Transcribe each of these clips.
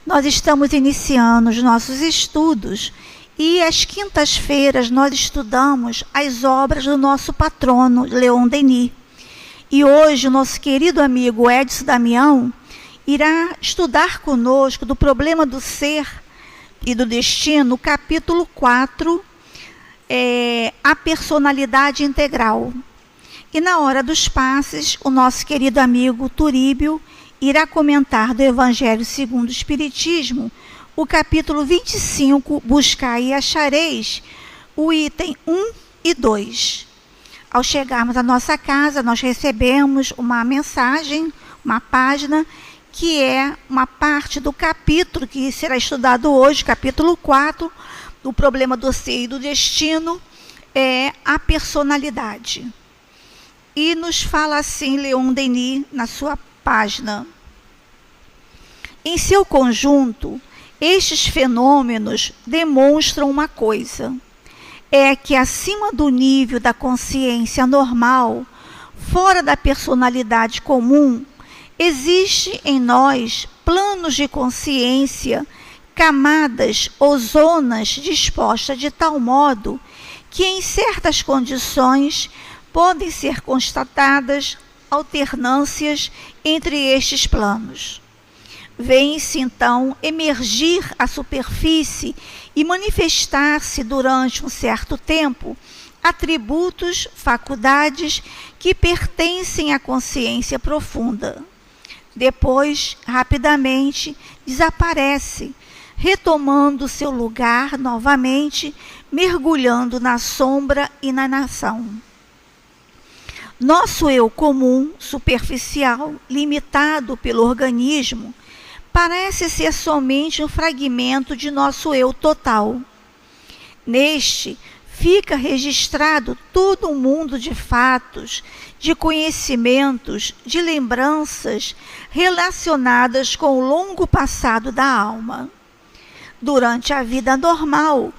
Nós estamos iniciando os nossos estudos e às quintas-feiras nós estudamos as obras do nosso patrono, Leon Denis. E hoje o nosso querido amigo Edson Damião irá estudar conosco do problema do ser e do destino, capítulo 4, a personalidade integral. E na hora dos passes, o nosso querido amigo Turíbio irá comentar do Evangelho segundo o Espiritismo, o capítulo 25, Buscai e Achareis, o item 1 e 2. Ao chegarmos à nossa casa, nós recebemos uma mensagem, uma página, que é uma parte do capítulo que será estudado hoje, capítulo 4, do problema do ser e do destino, é a personalidade. E nos fala assim Leon Denis na sua página. Em seu conjunto, estes fenômenos demonstram uma coisa, é que acima do nível da consciência normal, fora da personalidade comum, existe em nós planos de consciência, camadas ou zonas dispostas de tal modo que em certas condições podem ser constatadas alternâncias entre estes planos. Vem-se então emergir à superfície e manifestar-se durante um certo tempo atributos, faculdades que pertencem à consciência profunda. Depois, rapidamente, desaparece, retomando seu lugar novamente, mergulhando na sombra e na inação. Nosso eu comum, superficial, limitado pelo organismo, parece ser somente um fragmento de nosso eu total. Neste, fica registrado todo um mundo de fatos, de conhecimentos, de lembranças relacionadas com o longo passado da alma. Durante a vida normal,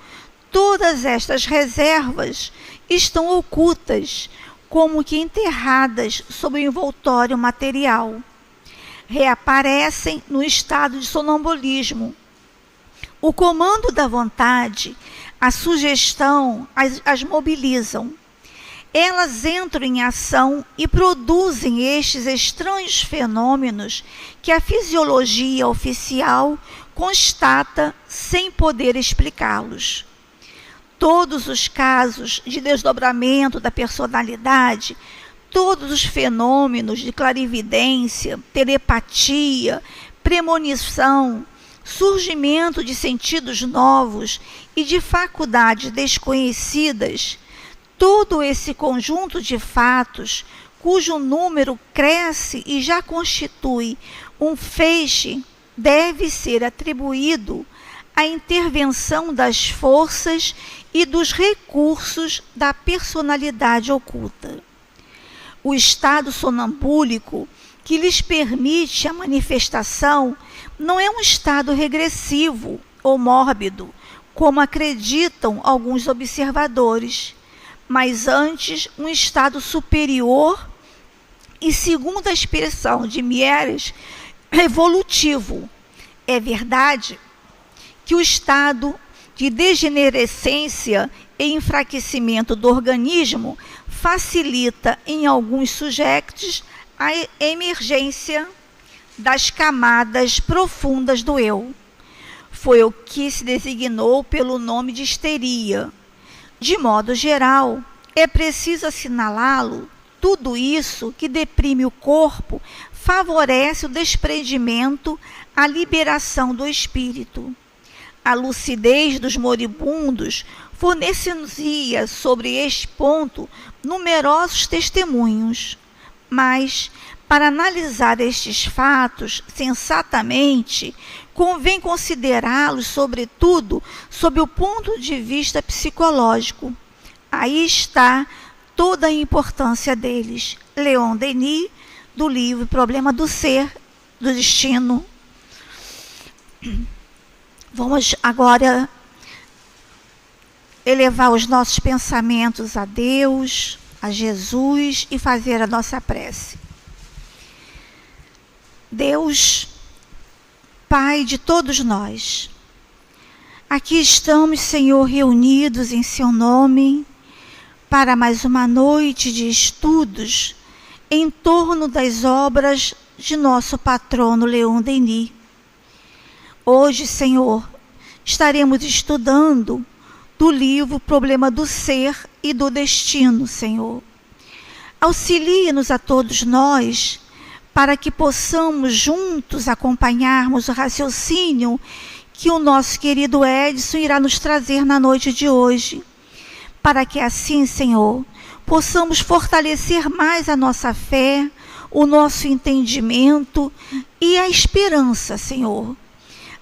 todas estas reservas estão ocultas, como que enterradas sob o envoltório material. Reaparecem no estado de sonambulismo. O comando da vontade, a sugestão as mobilizam. Elas entram em ação e produzem estes estranhos fenômenos que a fisiologia oficial constata sem poder explicá-los. Todos os casos de desdobramento da personalidade, todos os fenômenos de clarividência, telepatia, premonição, surgimento de sentidos novos e de faculdades desconhecidas, todo esse conjunto de fatos, cujo número cresce e já constitui um feixe, deve ser atribuído à intervenção das forças e dos recursos da personalidade oculta. O estado sonambúlico que lhes permite a manifestação não é um estado regressivo ou mórbido, como acreditam alguns observadores, mas antes um estado superior e, segundo a expressão de Mieres, evolutivo. É verdade que o estado de degenerescência e enfraquecimento do organismo facilita em alguns sujeitos a emergência das camadas profundas do eu. Foi o que se designou pelo nome de histeria. De modo geral, é preciso assinalá-lo. Tudo isso que deprime o corpo favorece o desprendimento, a liberação do espírito. A lucidez dos moribundos fornecia sobre este ponto numerosos testemunhos, mas, para analisar estes fatos sensatamente, convém considerá-los, sobretudo, sob o ponto de vista psicológico. Aí está toda a importância deles. Leon Denis, do livro Problema do Ser, do Destino. Vamos agora elevar os nossos pensamentos a Deus, a Jesus e fazer a nossa prece. Deus, Pai de todos nós. Aqui estamos, Senhor, reunidos em Seu nome para mais uma noite de estudos em torno das obras de nosso patrono Leon Denis. Hoje, Senhor, estaremos estudando do livro Problema do Ser e do Destino, Senhor. Auxilie-nos a todos nós para que possamos juntos acompanharmos o raciocínio que o nosso querido Edson irá nos trazer na noite de hoje, para que assim, Senhor, possamos fortalecer mais a nossa fé, o nosso entendimento e a esperança, Senhor.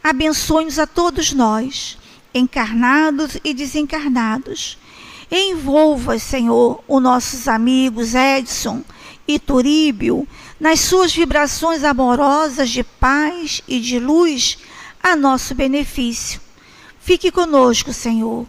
Abençoe-nos a todos nós, encarnados e desencarnados. Envolva, Senhor, os nossos amigos Edson e Turíbio nas suas vibrações amorosas de paz e de luz a nosso benefício. Fique conosco, Senhor,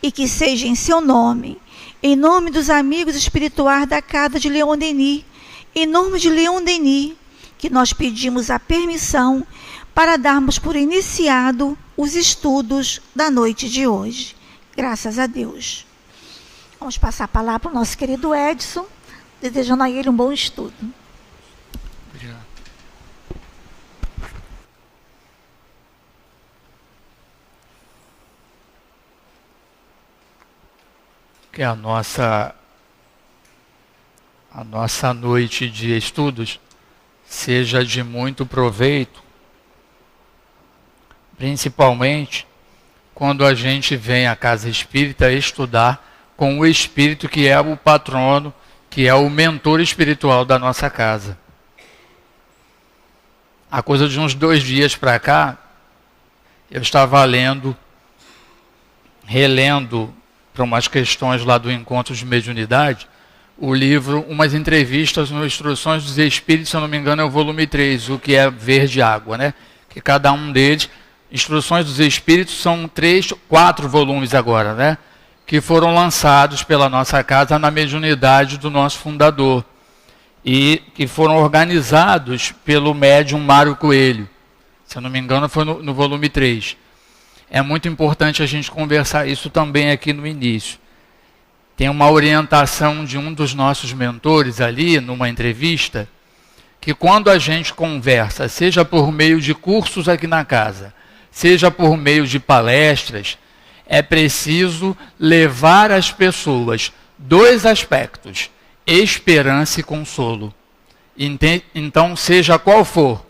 e que seja em seu nome, em nome dos amigos espirituais da casa de Leon Denis, em nome de Leon Denis, que nós pedimos a permissão para darmos por iniciado os estudos da noite de hoje. Graças a Deus. Vamos passar a palavra para o nosso querido Edson, desejando a ele um bom estudo. Obrigado. Que a nossa noite de estudos seja de muito proveito, principalmente quando a gente vem à casa espírita estudar com o espírito que é o patrono, que é o mentor espiritual da nossa casa. Há coisa de uns 2 dias para cá, eu estava relendo para umas questões lá do Encontro de Mediunidade, o livro, umas entrevistas no Instruções dos Espíritos, se eu não me engano é o volume 3, o que é verde água, né? Que cada um deles, Instruções dos Espíritos, são 4 volumes agora, né? Que foram lançados pela nossa casa na mediunidade do nosso fundador e que foram organizados pelo médium Mário Coelho. Se eu não me engano foi no volume 3. É muito importante a gente conversar isso também aqui no início. Tem uma orientação de um dos nossos mentores ali, numa entrevista, que quando a gente conversa, seja por meio de cursos aqui na casa, seja por meio de palestras, é preciso levar às pessoas 2 aspectos, esperança e consolo. Então, seja qual for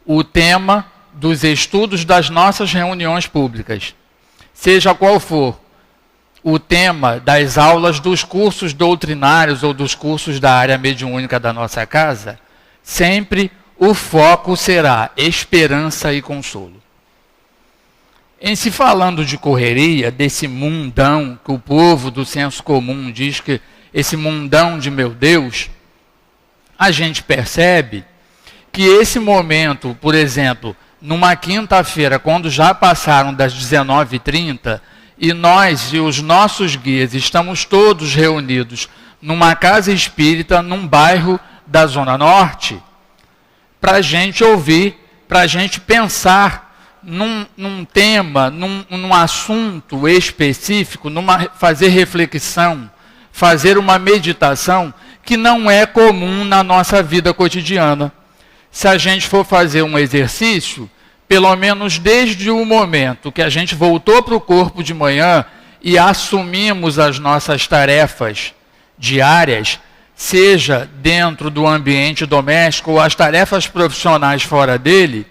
o tema dos estudos das nossas reuniões públicas, seja qual for o tema das aulas dos cursos doutrinários ou dos cursos da área mediúnica da nossa casa, sempre o foco será esperança e consolo. Em se falando de correria, desse mundão que o povo do senso comum diz que esse mundão de meu Deus, a gente percebe que esse momento, por exemplo, numa quinta-feira, quando já passaram das 19h30, e nós e os nossos guias estamos todos reunidos numa casa espírita, num bairro da Zona Norte, para a gente ouvir, para a gente pensar num tema, num assunto específico, fazer reflexão, fazer uma meditação que não é comum na nossa vida cotidiana. Se a gente for fazer um exercício, pelo menos desde o momento que a gente voltou para o corpo de manhã e assumimos as nossas tarefas diárias, seja dentro do ambiente doméstico ou as tarefas profissionais fora dele,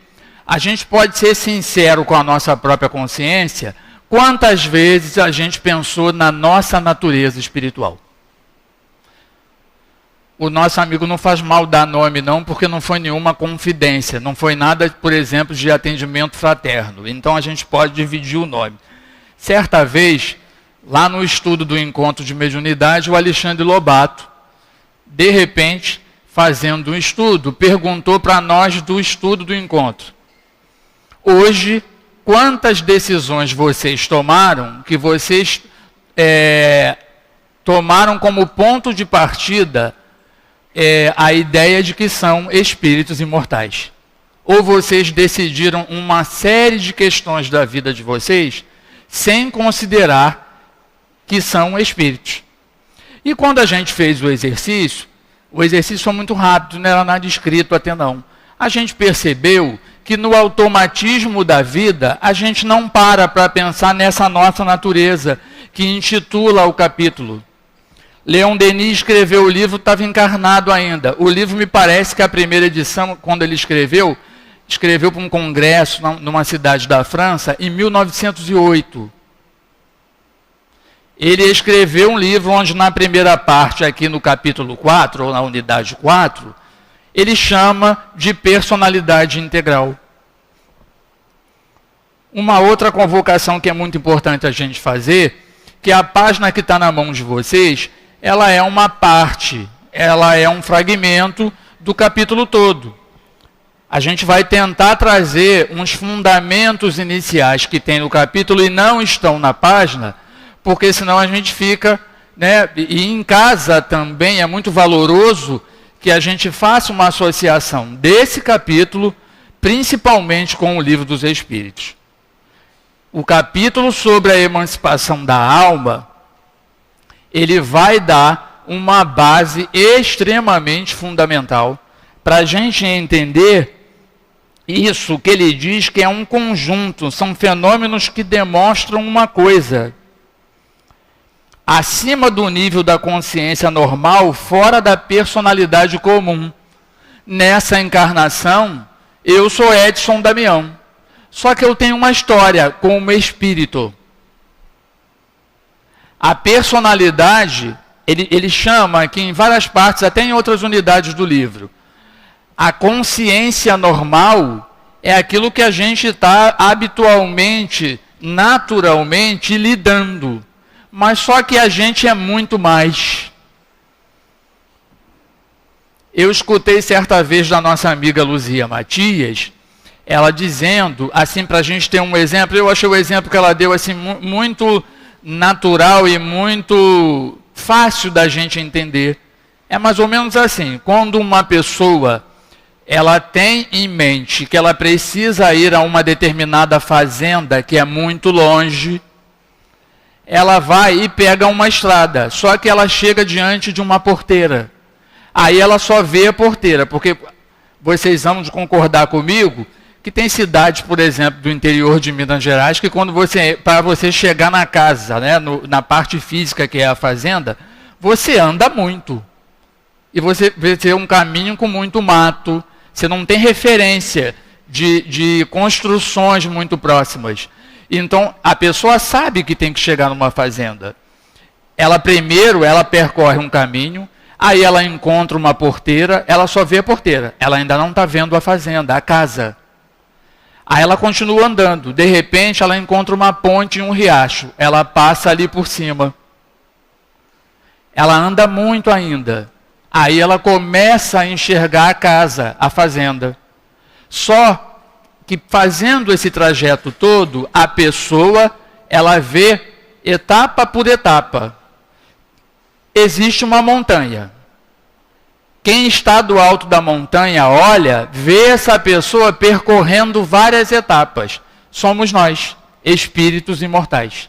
a gente pode ser sincero com a nossa própria consciência, quantas vezes a gente pensou na nossa natureza espiritual. O nosso amigo não faz mal dar nome não, porque não foi nenhuma confidência, não foi nada, por exemplo, de atendimento fraterno. Então a gente pode dividir o nome. Certa vez, lá no estudo do Encontro de Mediunidade, o Alexandre Lobato, de repente, fazendo um estudo, perguntou para nós do estudo do encontro: hoje, quantas decisões vocês tomaram, que vocês tomaram como ponto de partida a ideia de que são espíritos imortais? ou vocês decidiram uma série de questões da vida de vocês sem considerar que são espíritos. E quando a gente fez o exercício foi muito rápido, não era nada escrito até não. A gente percebeu que no automatismo da vida, a gente não para pensar nessa nossa natureza, que intitula o capítulo. Leon Denis escreveu o livro, estava encarnado ainda. O livro, me parece que a primeira edição, quando ele escreveu para um congresso numa cidade da França, em 1908. Ele escreveu um livro onde, na primeira parte, aqui no capítulo 4, ou na unidade 4, ele chama de personalidade integral. Uma outra convocação que é muito importante a gente fazer, que a página que está na mão de vocês, ela é uma parte, ela é um fragmento do capítulo todo. A gente vai tentar trazer uns fundamentos iniciais que tem no capítulo e não estão na página, porque senão a gente fica, né? E em casa também é muito valoroso que a gente faça uma associação desse capítulo, principalmente com o Livro dos Espíritos. O capítulo sobre a emancipação da alma, ele vai dar uma base extremamente fundamental para a gente entender isso que ele diz que é um conjunto, são fenômenos que demonstram uma coisa. Acima do nível da consciência normal, fora da personalidade comum. Nessa encarnação, eu sou Edson Damião. Só que eu tenho uma história como espírito. A personalidade, ele chama aqui em várias partes, até em outras unidades do livro. A consciência normal é aquilo que a gente está habitualmente, naturalmente lidando. Mas só que a gente é muito mais. Eu escutei certa vez da nossa amiga Luzia Matias, ela dizendo, assim, para a gente ter um exemplo, eu achei o exemplo que ela deu assim, muito natural e muito fácil da gente entender. É mais ou menos assim, quando uma pessoa, ela tem em mente que ela precisa ir a uma determinada fazenda que é muito longe, ela vai e pega uma estrada, só que ela chega diante de uma porteira. Aí ela só vê a porteira, porque vocês vão concordar comigo que tem cidades, por exemplo, do interior de Minas Gerais, que para você chegar na casa, né, na parte física que é a fazenda, você anda muito. E você vê um caminho com muito mato, você não tem referência de construções muito próximas. Então, a pessoa sabe que tem que chegar numa fazenda. Primeiro, ela percorre um caminho, aí ela encontra uma porteira, ela só vê a porteira. Ela ainda não está vendo a fazenda, a casa. Aí ela continua andando. De repente, ela encontra uma ponte e um riacho. Ela passa ali por cima. Ela anda muito ainda. Aí ela começa a enxergar a casa, a fazenda. Só que fazendo esse trajeto todo, a pessoa, ela vê etapa por etapa. Existe uma montanha. Quem está do alto da montanha, olha, vê essa pessoa percorrendo várias etapas. Somos nós, espíritos imortais.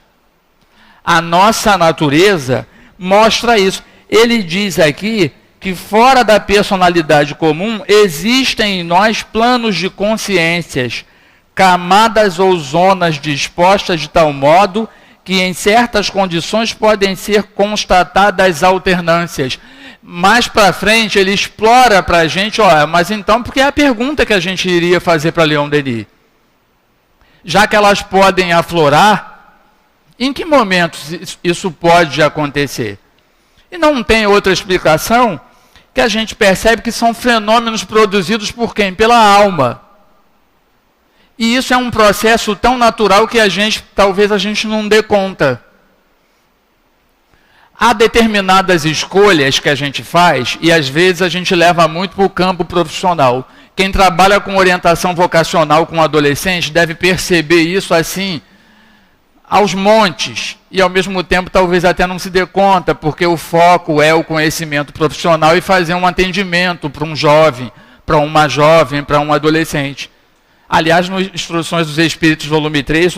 A nossa natureza mostra isso. Ele diz aqui que fora da personalidade comum, existem em nós planos de consciências, camadas ou zonas dispostas de tal modo que em certas condições podem ser constatadas alternâncias. Mais para frente ele explora para a gente, mas então, porque é a pergunta que a gente iria fazer para Leon Denis. Já que elas podem aflorar, em que momentos isso pode acontecer? E não tem outra explicação que a gente percebe que são fenômenos produzidos por quem? Pela alma. E isso é um processo tão natural que talvez a gente não dê conta. Há determinadas escolhas que a gente faz e às vezes a gente leva muito para o campo profissional. Quem trabalha com orientação vocacional com adolescentes deve perceber isso assim, aos montes, e ao mesmo tempo talvez até não se dê conta, porque o foco é o conhecimento profissional e fazer um atendimento para um jovem, para uma jovem, para um adolescente. Aliás, no Instruções dos Espíritos, volume 3,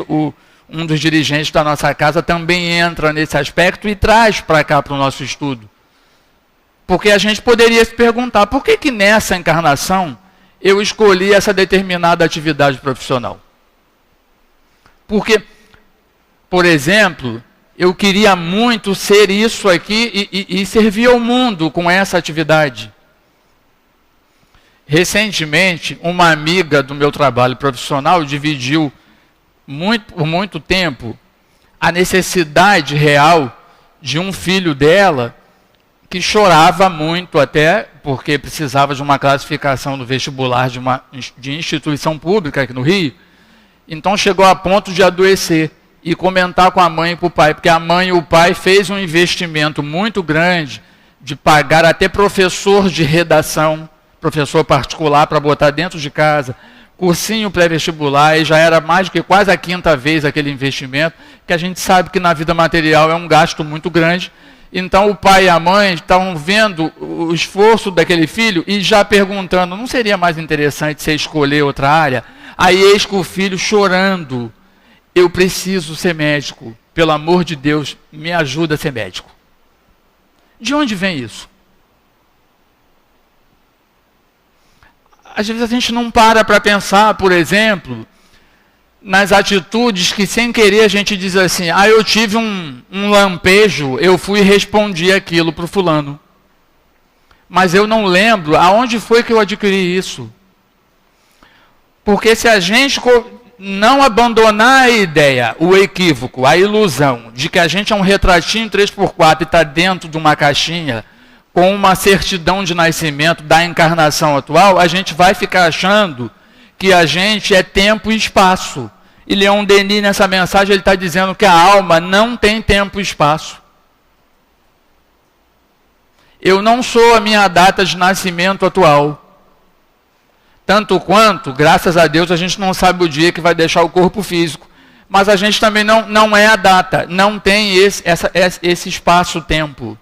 um dos dirigentes da nossa casa também entra nesse aspecto e traz para cá, para o nosso estudo. Porque a gente poderia se perguntar, por que nessa encarnação eu escolhi essa determinada atividade profissional? Porque, por exemplo, eu queria muito ser isso aqui e servir ao mundo com essa atividade. Recentemente, uma amiga do meu trabalho profissional dividiu por muito tempo a necessidade real de um filho dela que chorava muito até porque precisava de uma classificação no vestibular de instituição pública aqui no Rio. Então chegou a ponto de adoecer e comentar com a mãe e com o pai, porque a mãe e o pai fez um investimento muito grande de pagar até professor de redação, professor particular para botar dentro de casa, cursinho pré-vestibular, e já era mais do que quase a 5ª vez aquele investimento, que a gente sabe que na vida material é um gasto muito grande. Então o pai e a mãe estavam vendo o esforço daquele filho e já perguntando, não seria mais interessante você escolher outra área? Aí eis que o filho chorando, eu preciso ser médico, pelo amor de Deus, me ajuda a ser médico. De onde vem isso? Às vezes a gente não para pensar, por exemplo, nas atitudes que sem querer a gente diz assim, eu tive um lampejo, eu fui e respondi aquilo para o fulano. Mas eu não lembro aonde foi que eu adquiri isso. Porque se a gente não abandonar a ideia, o equívoco, a ilusão de que a gente é um retratinho 3x4 e está dentro de uma caixinha com uma certidão de nascimento da encarnação atual, a gente vai ficar achando que a gente é tempo e espaço. E Leon Denis, nessa mensagem, ele está dizendo que a alma não tem tempo e espaço. Eu não sou a minha data de nascimento atual. Tanto quanto, graças a Deus, a gente não sabe o dia que vai deixar o corpo físico. Mas a gente também não é a data, não tem esse espaço-tempo.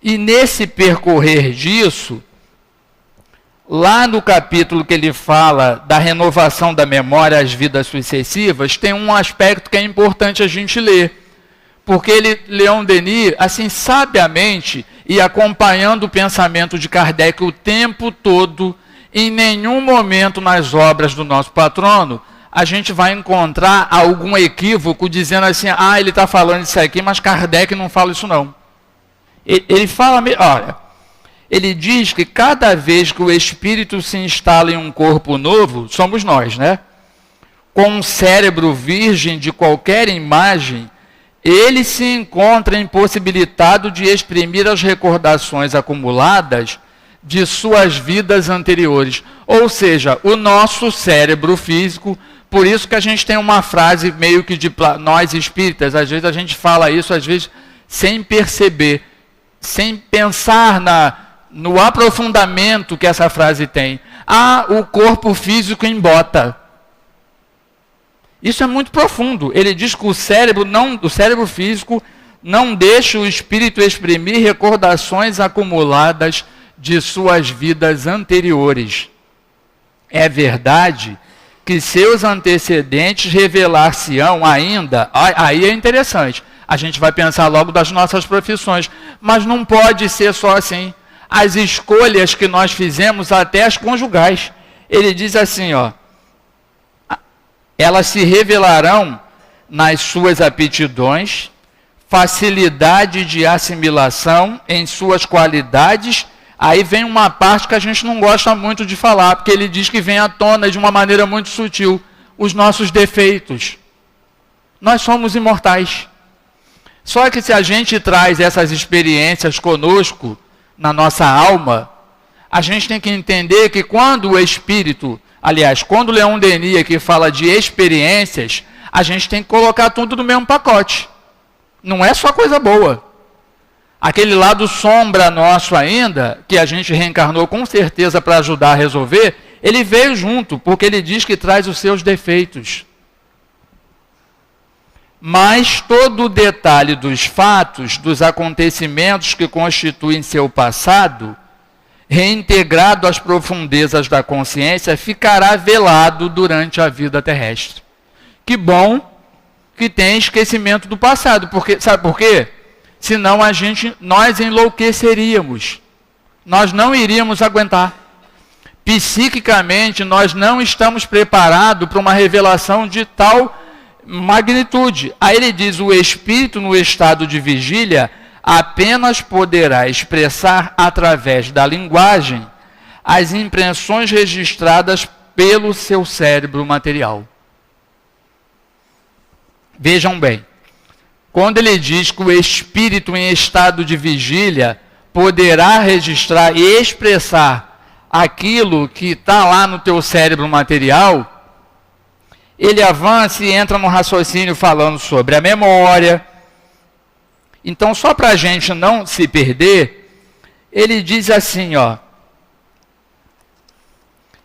E nesse percorrer disso, lá no capítulo que ele fala da renovação da memória às vidas sucessivas, tem um aspecto que é importante a gente ler. Porque Leon Denis, assim, sabiamente, e acompanhando o pensamento de Kardec o tempo todo, em nenhum momento nas obras do nosso patrono, a gente vai encontrar algum equívoco dizendo assim, ele está falando isso aqui, mas Kardec não fala isso não. Ele fala, olha, ele diz que cada vez que o espírito se instala em um corpo novo, somos nós, né? Com um cérebro virgem de qualquer imagem, ele se encontra impossibilitado de exprimir as recordações acumuladas de suas vidas anteriores. Ou seja, o nosso cérebro físico, por isso que a gente tem uma frase meio que de nós espíritas, às vezes a gente fala isso, às vezes sem perceber, sem pensar no aprofundamento que essa frase tem. O corpo físico embota. Isso é muito profundo. Ele diz que o cérebro físico não deixa o espírito exprimir recordações acumuladas de suas vidas anteriores. É verdade que seus antecedentes revelar-se-ão ainda, aí é interessante, a gente vai pensar logo das nossas profissões, mas não pode ser só assim. As escolhas que nós fizemos, até as conjugais, ele diz assim, elas se revelarão nas suas aptidões, facilidade de assimilação em suas qualidades. Aí vem uma parte que a gente não gosta muito de falar, porque ele diz que vem à tona de uma maneira muito sutil, os nossos defeitos. Nós somos imortais. Só que se a gente traz essas experiências conosco, na nossa alma, a gente tem que entender que quando o espírito, aliás, quando Leon Denis aqui fala de experiências, a gente tem que colocar tudo no mesmo pacote. Não é só coisa boa. Aquele lado sombra nosso ainda, que a gente reencarnou com certeza para ajudar a resolver, ele veio junto, porque ele diz que traz os seus defeitos. Mas todo o detalhe dos fatos, dos acontecimentos que constituem seu passado, reintegrado às profundezas da consciência, ficará velado durante a vida terrestre. Que bom que tem esquecimento do passado, porque sabe por quê? Senão nós enlouqueceríamos. Nós não iríamos aguentar. Psiquicamente, nós não estamos preparados para uma revelação de tal magnitude. Aí ele diz, o espírito no estado de vigília apenas poderá expressar através da linguagem as impressões registradas pelo seu cérebro material. Vejam bem, quando ele diz que o espírito em estado de vigília poderá registrar e expressar aquilo que está lá no teu cérebro material, ele avança e entra no raciocínio falando sobre a memória. Então, só para a gente não se perder, ele diz assim, ó,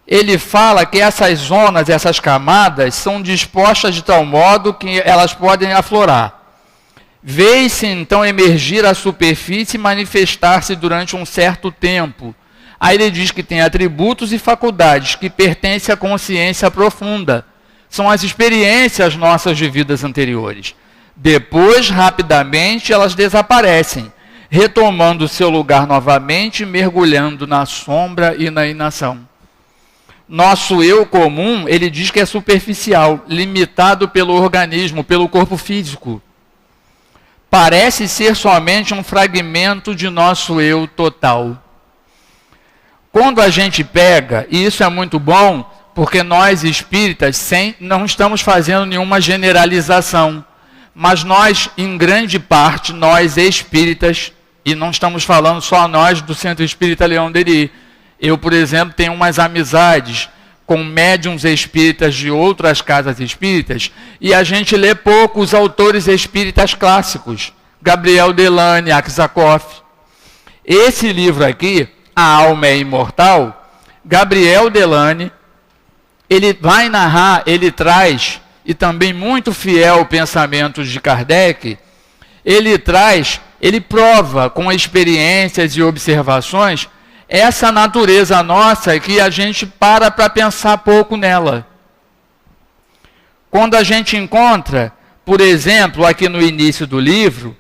ele fala que essas zonas, essas camadas, são dispostas de tal modo que elas podem aflorar. Vê-se então emergir à superfície e manifestar-se durante um certo tempo. Aí ele diz que tem atributos e faculdades que pertencem à consciência profunda. São as experiências nossas de vidas anteriores. Depois, rapidamente, elas desaparecem, retomando seu lugar novamente, mergulhando na sombra e na inação. Nosso eu comum, ele diz que é superficial, limitado pelo organismo, pelo corpo físico. Parece ser somente um fragmento de nosso eu total. Quando a gente pega, e isso é muito bom, porque nós espíritas não estamos fazendo nenhuma generalização, mas nós, em grande parte, nós espíritas, e não estamos falando só nós do Centro Espírita Leão Denis. Eu, por exemplo, tenho umas amizades com médiuns espíritas de outras casas espíritas, e a gente lê poucos autores espíritas clássicos. Gabriel Delane, Aksakoff. Esse livro aqui, A Alma é Imortal, Gabriel Delane, ele vai narrar, ele traz, e também muito fiel ao pensamento de Kardec, ele traz, ele prova com experiências e observações essa natureza nossa que a gente para pensar pouco nela. Quando a gente encontra, por exemplo, aqui no início do livro,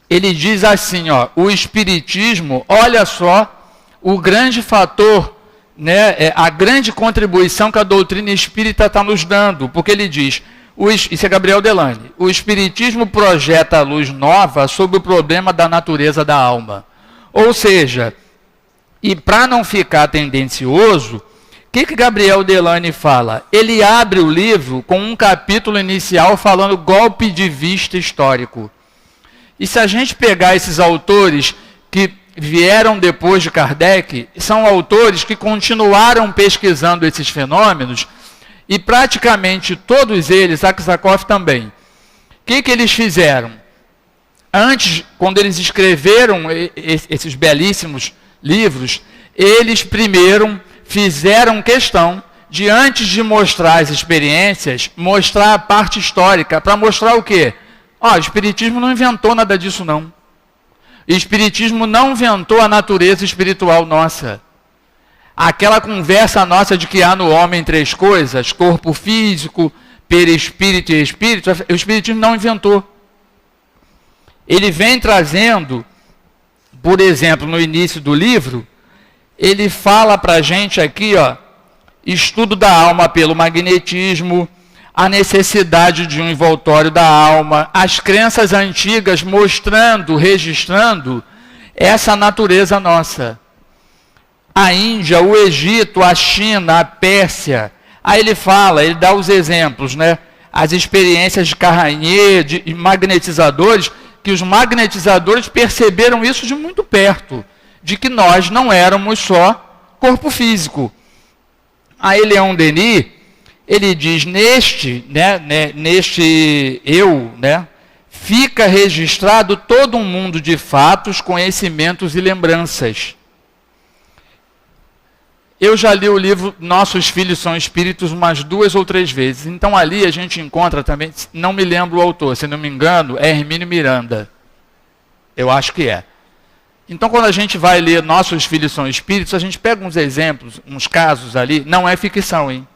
ele diz assim, ó, o Espiritismo, olha só o grande fator, né, a grande contribuição que a doutrina espírita está nos dando, porque ele diz, isso é Gabriel Delane, o Espiritismo projeta a luz nova sobre o problema da natureza da alma. Ou seja, e para não ficar tendencioso, o que Gabriel Delane fala? Ele abre o livro com um capítulo inicial falando golpe de vista histórico. E se a gente pegar esses autores que vieram depois de Kardec, são autores que continuaram pesquisando esses fenômenos, e praticamente todos eles, Aksakoff também. O que eles fizeram? Antes, quando eles escreveram esses belíssimos livros, eles primeiro fizeram questão de, antes de mostrar as experiências, mostrar a parte histórica, para mostrar o quê? O Espiritismo não inventou nada disso, não. O Espiritismo não inventou a natureza espiritual nossa. Aquela conversa nossa de que há no homem três coisas, corpo físico, perispírito e espírito, o Espiritismo não inventou. Ele vem trazendo, por exemplo, no início do livro, ele fala para a gente aqui, ó, estudo da alma pelo magnetismo, a necessidade de um envoltório da alma, as crenças antigas mostrando, registrando essa natureza nossa. A Índia, o Egito, a China, a Pérsia. Aí ele fala, ele dá os exemplos, né? As experiências de Carranier, de magnetizadores, que os magnetizadores perceberam isso de muito perto, de que nós não éramos só corpo físico. Aí Leon Denis, ele diz, neste eu, né, fica registrado todo um mundo de fatos, conhecimentos e lembranças. Eu já li o livro Nossos Filhos São Espíritos umas 2 ou 3 vezes. Então ali a gente encontra também, não me lembro o autor, se não me engano, é Hermínio Miranda. Eu acho que é. Então, quando a gente vai ler Nossos Filhos São Espíritos, a gente pega uns exemplos, uns casos ali, não é ficção, hein?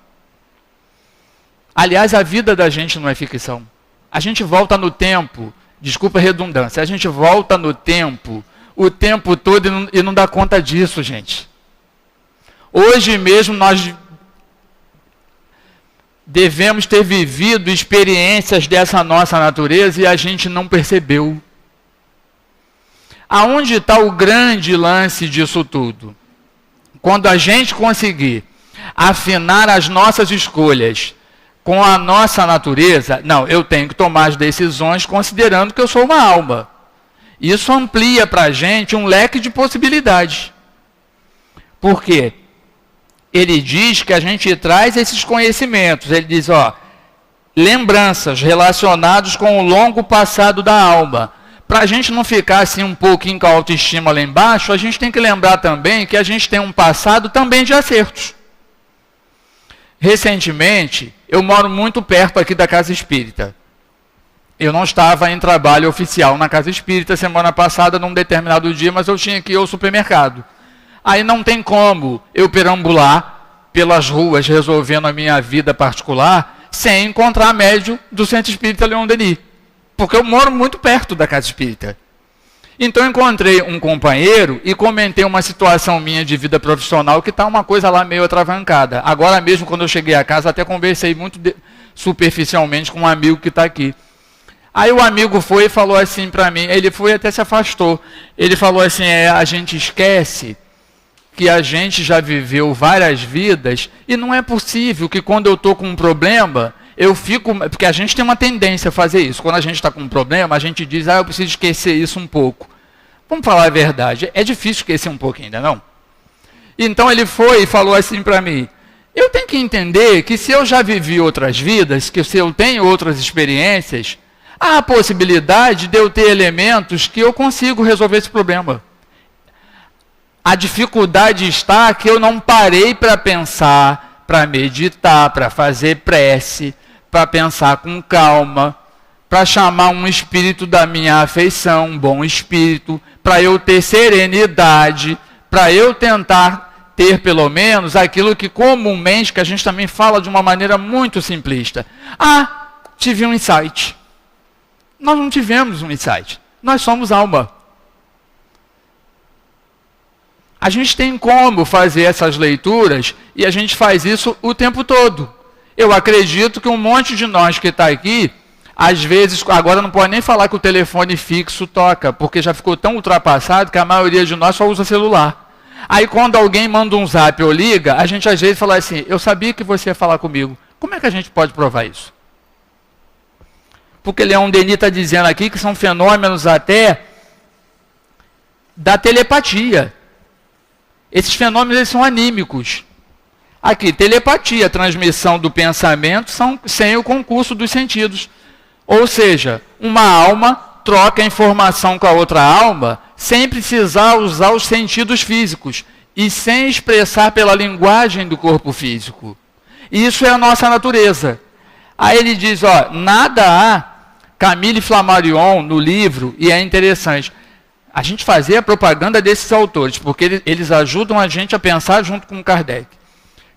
Aliás, a vida da gente não é ficção. A gente volta no tempo, desculpa a redundância, a gente volta no tempo o tempo todo e não dá conta disso, gente. Hoje mesmo nós devemos ter vivido experiências dessa nossa natureza e a gente não percebeu. Aonde está o grande lance disso tudo? Quando a gente conseguir afinar as nossas escolhas com a nossa natureza, não, eu tenho que tomar as decisões considerando que eu sou uma alma. Isso amplia para a gente um leque de possibilidades. Por quê? Ele diz que a gente traz esses conhecimentos. Ele diz, lembranças relacionadas com o longo passado da alma. Para a gente não ficar assim um pouquinho com a autoestima lá embaixo, a gente tem que lembrar também que a gente tem um passado também de acertos. Recentemente, eu moro muito perto aqui da Casa Espírita. Eu não estava em trabalho oficial na Casa Espírita semana passada, num determinado dia, mas eu tinha que ir ao supermercado. Aí não tem como eu perambular pelas ruas resolvendo a minha vida particular sem encontrar médium do Centro Espírita Leon Denis. Porque eu moro muito perto da Casa Espírita. Então eu encontrei um companheiro e comentei uma situação minha de vida profissional que está uma coisa lá meio atravancada. Agora mesmo, quando eu cheguei a casa, até conversei muito superficialmente com um amigo que está aqui. Aí o amigo foi e falou assim para mim, ele foi e até se afastou. Ele falou assim, a gente esquece que a gente já viveu várias vidas e não é possível que quando eu estou com um problema, eu fico... Porque a gente tem uma tendência a fazer isso. Quando a gente está com um problema, a gente diz, eu preciso esquecer isso um pouco. Vamos falar a verdade, é difícil esquecer um pouco ainda, não? Então ele foi e falou assim para mim, eu tenho que entender que se eu já vivi outras vidas, que se eu tenho outras experiências, há a possibilidade de eu ter elementos que eu consigo resolver esse problema. A dificuldade está que eu não parei para pensar, para meditar, para fazer prece, para pensar com calma, para chamar um espírito da minha afeição, um bom espírito, para eu ter serenidade, para eu tentar ter pelo menos aquilo que comumente, que a gente também fala de uma maneira muito simplista. Tive um insight. Nós não tivemos um insight. Nós somos alma. A gente tem como fazer essas leituras e a gente faz isso o tempo todo. Eu acredito que um monte de nós que está aqui, às vezes, agora não pode nem falar que o telefone fixo toca, porque já ficou tão ultrapassado que a maioria de nós só usa celular. Aí quando alguém manda um zap ou liga, a gente às vezes fala assim, eu sabia que você ia falar comigo. Como é que a gente pode provar isso? Porque Leon Denis está dizendo aqui que são fenômenos até da telepatia. Esses fenômenos eles são anímicos. Aqui, telepatia, transmissão do pensamento, são sem o concurso dos sentidos. Ou seja, uma alma troca informação com a outra alma sem precisar usar os sentidos físicos e sem expressar pela linguagem do corpo físico. Isso é a nossa natureza. Aí ele diz, nada há... Camille Flammarion, no livro, e é interessante, a gente fazer a propaganda desses autores, porque eles ajudam a gente a pensar junto com Kardec.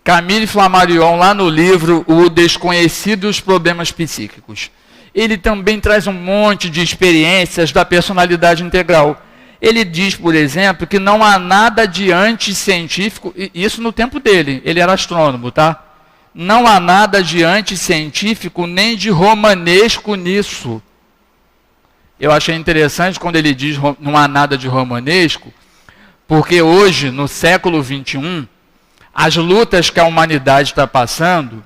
Camille Flammarion, lá no livro O Desconhecido e os Problemas Psíquicos, ele também traz um monte de experiências da personalidade integral. Ele diz, por exemplo, que não há nada de anticientífico, isso no tempo dele, ele era astrônomo, tá? Não há nada de anticientífico nem de romanesco nisso. Eu achei interessante quando ele diz não há nada de romanesco, porque hoje, no século XXI, as lutas que a humanidade está passando,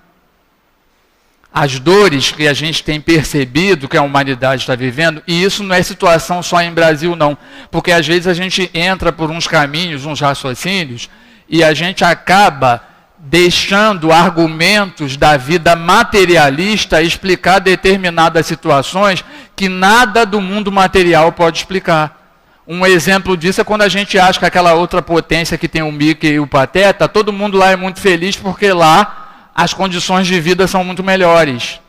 as dores que a gente tem percebido que a humanidade está vivendo, e isso não é situação só em Brasil, não, porque às vezes a gente entra por uns caminhos, uns raciocínios, e a gente acaba deixando argumentos da vida materialista explicar determinadas situações que nada do mundo material pode explicar. Um exemplo disso é quando a gente acha que aquela outra potência que tem o Mickey e o Pateta, todo mundo lá é muito feliz porque lá as condições de vida são muito melhores.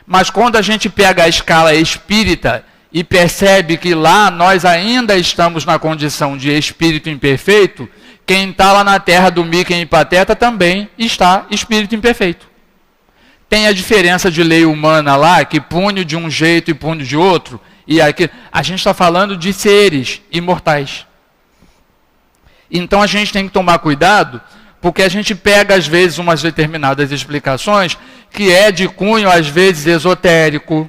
Mas quando a gente pega a escala espírita e percebe que lá nós ainda estamos na condição de espírito imperfeito, quem está lá na terra do Mickey e Pateta também está espírito imperfeito. Tem a diferença de lei humana lá, que pune de um jeito e pune de outro, e aqui a gente está falando de seres imortais. Então a gente tem que tomar cuidado, porque a gente pega às vezes umas determinadas explicações que é de cunho às vezes esotérico,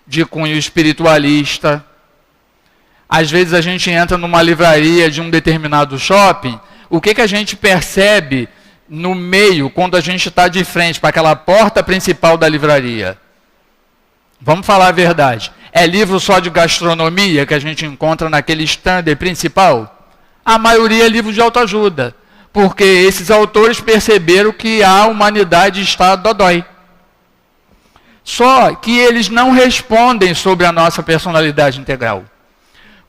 de cunho espiritualista. Às vezes a gente entra numa livraria de um determinado shopping, o que a gente percebe no meio, quando a gente está de frente para aquela porta principal da livraria? Vamos falar a verdade. É livro só de gastronomia que a gente encontra naquele stand principal? A maioria é livro de autoajuda, porque esses autores perceberam que a humanidade está dodói. Só que eles não respondem sobre a nossa personalidade integral.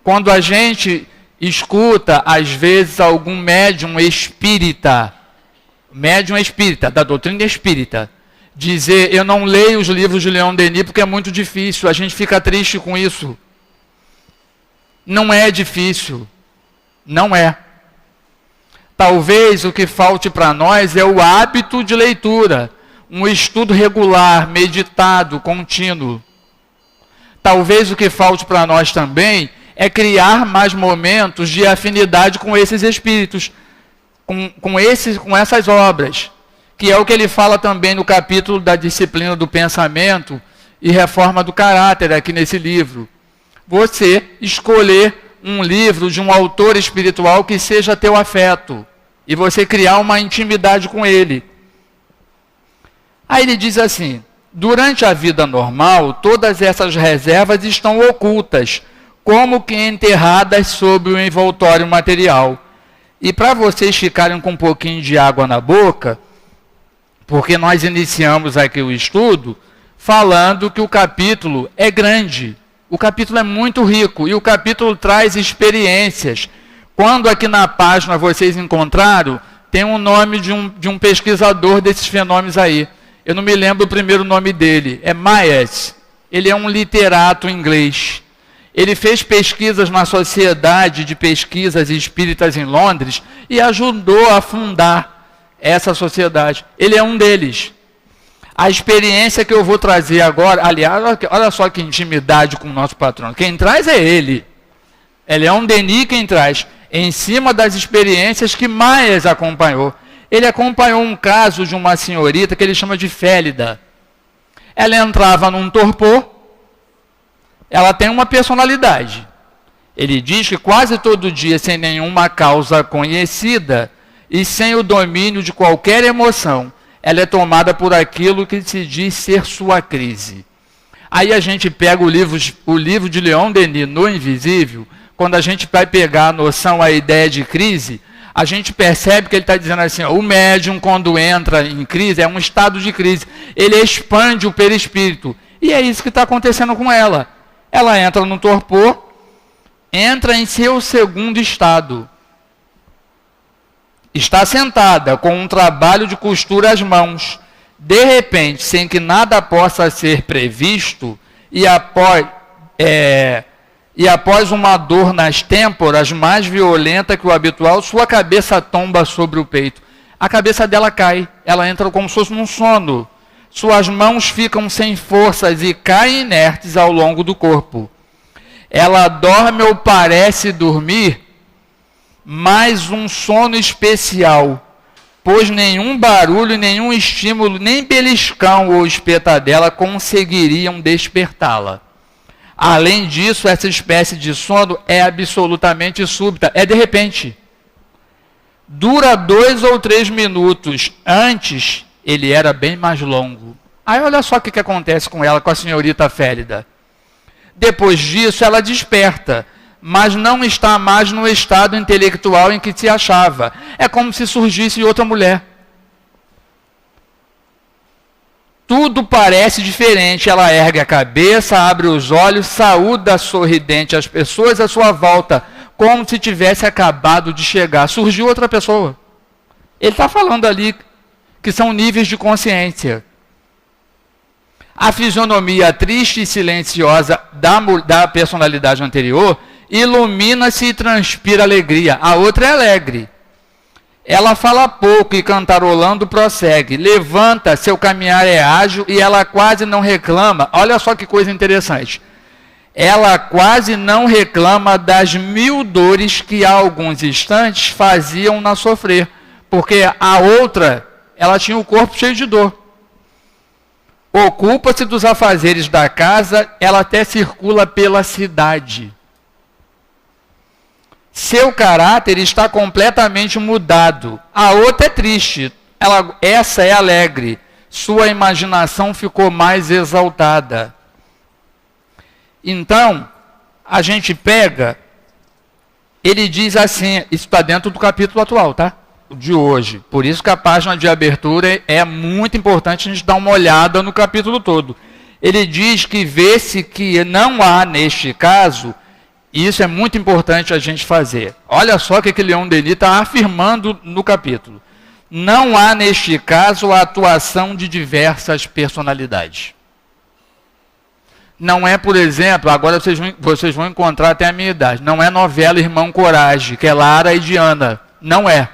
Quando a gente escuta, às vezes, algum médium espírita, da doutrina espírita, dizer, eu não leio os livros de Leon Denis porque é muito difícil, a gente fica triste com isso. Não é difícil. Não é. Talvez o que falte para nós é o hábito de leitura, um estudo regular, meditado, contínuo. Talvez o que falte para nós também é criar mais momentos de afinidade com esses espíritos, com essas obras, que é o que ele fala também no capítulo da disciplina do pensamento e reforma do caráter, aqui nesse livro. Você escolher um livro de um autor espiritual que seja teu afeto, e você criar uma intimidade com ele. Aí ele diz assim, durante a vida normal, todas essas reservas estão ocultas, como que enterradas sob o envoltório material. E para vocês ficarem com um pouquinho de água na boca, porque nós iniciamos aqui o estudo falando que o capítulo é grande, o capítulo é muito rico, e o capítulo traz experiências. Quando aqui na página vocês encontraram, tem um nome de um pesquisador desses fenômenos aí. Eu não me lembro o primeiro nome dele, é Myers. Ele é um literato inglês. Ele fez pesquisas na Sociedade de Pesquisas Espíritas em Londres e ajudou a fundar essa sociedade. Ele é um deles. A experiência que eu vou trazer agora, aliás, olha só que intimidade com o nosso patrono. Quem traz é ele. É Leon Denis quem traz, em cima das experiências que Myers acompanhou. Ele acompanhou um caso de uma senhorita que ele chama de Félida. Ela entrava num torpor, ela tem uma personalidade. Ele diz que quase todo dia, sem nenhuma causa conhecida e sem o domínio de qualquer emoção, ela é tomada por aquilo que se diz ser sua crise. Aí a gente pega o livro de Leon Denis, No Invisível, quando a gente vai pegar a noção, a ideia de crise, a gente percebe que ele está dizendo assim, ó, o médium quando entra em crise, é um estado de crise, ele expande o perispírito. E é isso que está acontecendo com ela. Ela entra no torpor, entra em seu segundo estado. Está sentada com um trabalho de costura às mãos. De repente, sem que nada possa ser previsto, e após uma dor nas têmporas mais violenta que o habitual, sua cabeça tomba sobre o peito. A cabeça dela cai, ela entra como se fosse num sono. Suas mãos ficam sem forças e caem inertes ao longo do corpo. Ela dorme ou parece dormir, mas um sono especial, pois nenhum barulho, nenhum estímulo, nem beliscão ou espetadela conseguiriam despertá-la. Além disso, essa espécie de sono é absolutamente súbita, é de repente. Dura 2 ou 3 minutos. Antes, ele era bem mais longo. Aí olha só o que acontece com ela, com a senhorita Félida. Depois disso, ela desperta, mas não está mais no estado intelectual em que se achava. É como se surgisse outra mulher. Tudo parece diferente. Ela ergue a cabeça, abre os olhos, saúda sorridente as pessoas à sua volta, como se tivesse acabado de chegar. Surgiu outra pessoa. Ele está falando ali que são níveis de consciência. A fisionomia triste e silenciosa da personalidade anterior ilumina-se e transpira alegria. A outra é alegre. Ela fala pouco e cantarolando prossegue. Levanta, seu caminhar é ágil e ela quase não reclama. Olha só que coisa interessante. Ela quase não reclama das 1000 dores que há alguns instantes faziam-na sofrer. Porque a outra, ela tinha o corpo cheio de dor. Ocupa-se dos afazeres da casa, ela até circula pela cidade. Seu caráter está completamente mudado. A outra é triste, essa é alegre. Sua imaginação ficou mais exaltada. Então, a gente pega, ele diz assim, isso está dentro do capítulo atual, tá? De hoje. Por isso que a página de abertura é muito importante a gente dar uma olhada no capítulo todo. Ele diz que vê-se que não há, neste caso, e isso é muito importante a gente fazer. Olha só o que Leon Denis está afirmando no capítulo. Não há, neste caso, a atuação de diversas personalidades. Não é, por exemplo, agora vocês vão encontrar até a minha idade, não é novela Irmão Coragem, que é Lara e Diana. Não é.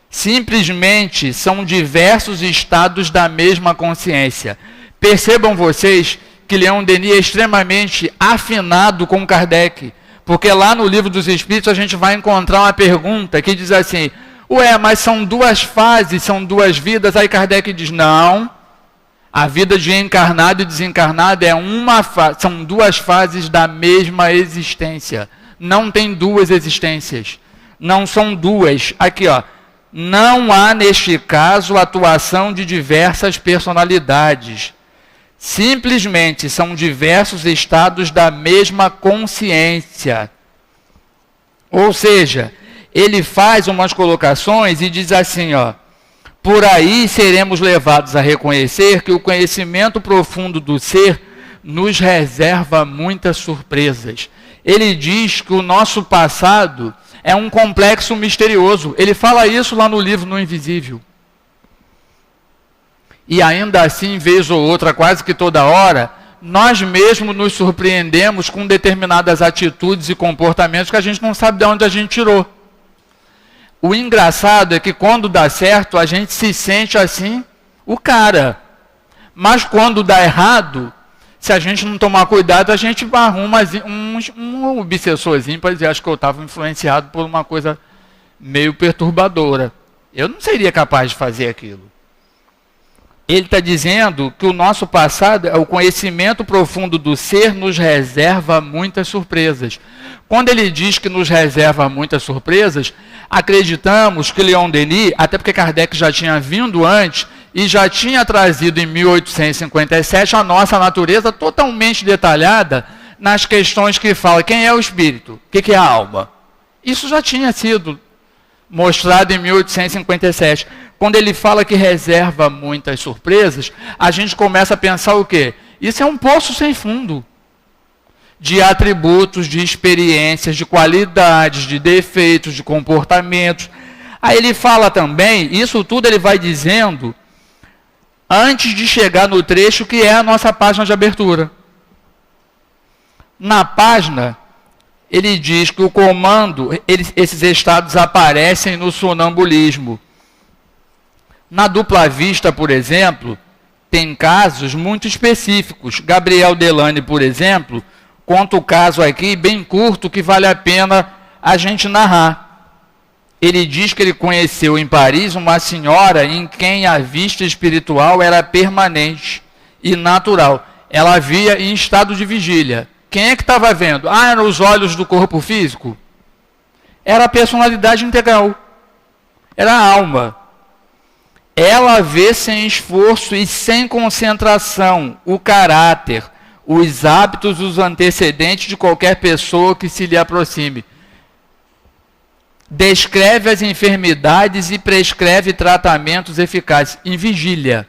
Simplesmente são diversos estados da mesma consciência. Percebam vocês que Leon Denis é extremamente afinado com Kardec, porque lá no Livro dos Espíritos a gente vai encontrar uma pergunta que diz assim, ué, mas são 2 fases, são 2 vidas? Aí Kardec diz, não, a vida de encarnado e desencarnado é uma fase, são 2 fases da mesma existência. Não tem 2 existências, não são 2. Aqui, ó. Não há, neste caso, atuação de diversas personalidades. Simplesmente são diversos estados da mesma consciência. Ou seja, ele faz umas colocações e diz assim, ó, por aí seremos levados a reconhecer que o conhecimento profundo do ser nos reserva muitas surpresas. Ele diz que o nosso passado é um complexo misterioso. Ele fala isso lá no livro No Invisível. E ainda assim, vez ou outra, quase que toda hora, nós mesmos nos surpreendemos com determinadas atitudes e comportamentos que a gente não sabe de onde a gente tirou. O engraçado é que quando dá certo, a gente se sente assim, o cara. Mas quando dá errado, se a gente não tomar cuidado, a gente arruma um obsessorzinho para dizer, acho que eu estava influenciado por uma coisa meio perturbadora. Eu não seria capaz de fazer aquilo. Ele está dizendo que o nosso passado, o conhecimento profundo do ser, nos reserva muitas surpresas. Quando ele diz que nos reserva muitas surpresas, acreditamos que Leon Denis, até porque Kardec já tinha vindo antes, e já tinha trazido em 1857 a nossa natureza totalmente detalhada nas questões que fala quem é o espírito, o que é a alma. Isso já tinha sido mostrado em 1857. Quando ele fala que reserva muitas surpresas, a gente começa a pensar o quê? Isso é um poço sem fundo de atributos, de experiências, de qualidades, de defeitos, de comportamentos. Aí ele fala também, isso tudo ele vai dizendo antes de chegar no trecho que é a nossa página de abertura. Na página, ele diz que o comando, esses estados aparecem no sonambulismo. Na dupla vista, por exemplo, tem casos muito específicos. Gabriel Delane, por exemplo, conta o caso aqui, bem curto, que vale a pena a gente narrar. Ele diz que ele conheceu em Paris uma senhora em quem a vista espiritual era permanente e natural. Ela via em estado de vigília. Quem é que estava vendo? Ah, eram os olhos do corpo físico? Era a personalidade integral. Era a alma. Ela vê sem esforço e sem concentração o caráter, os hábitos, os antecedentes de qualquer pessoa que se lhe aproxime. Descreve as enfermidades e prescreve tratamentos eficazes em vigília.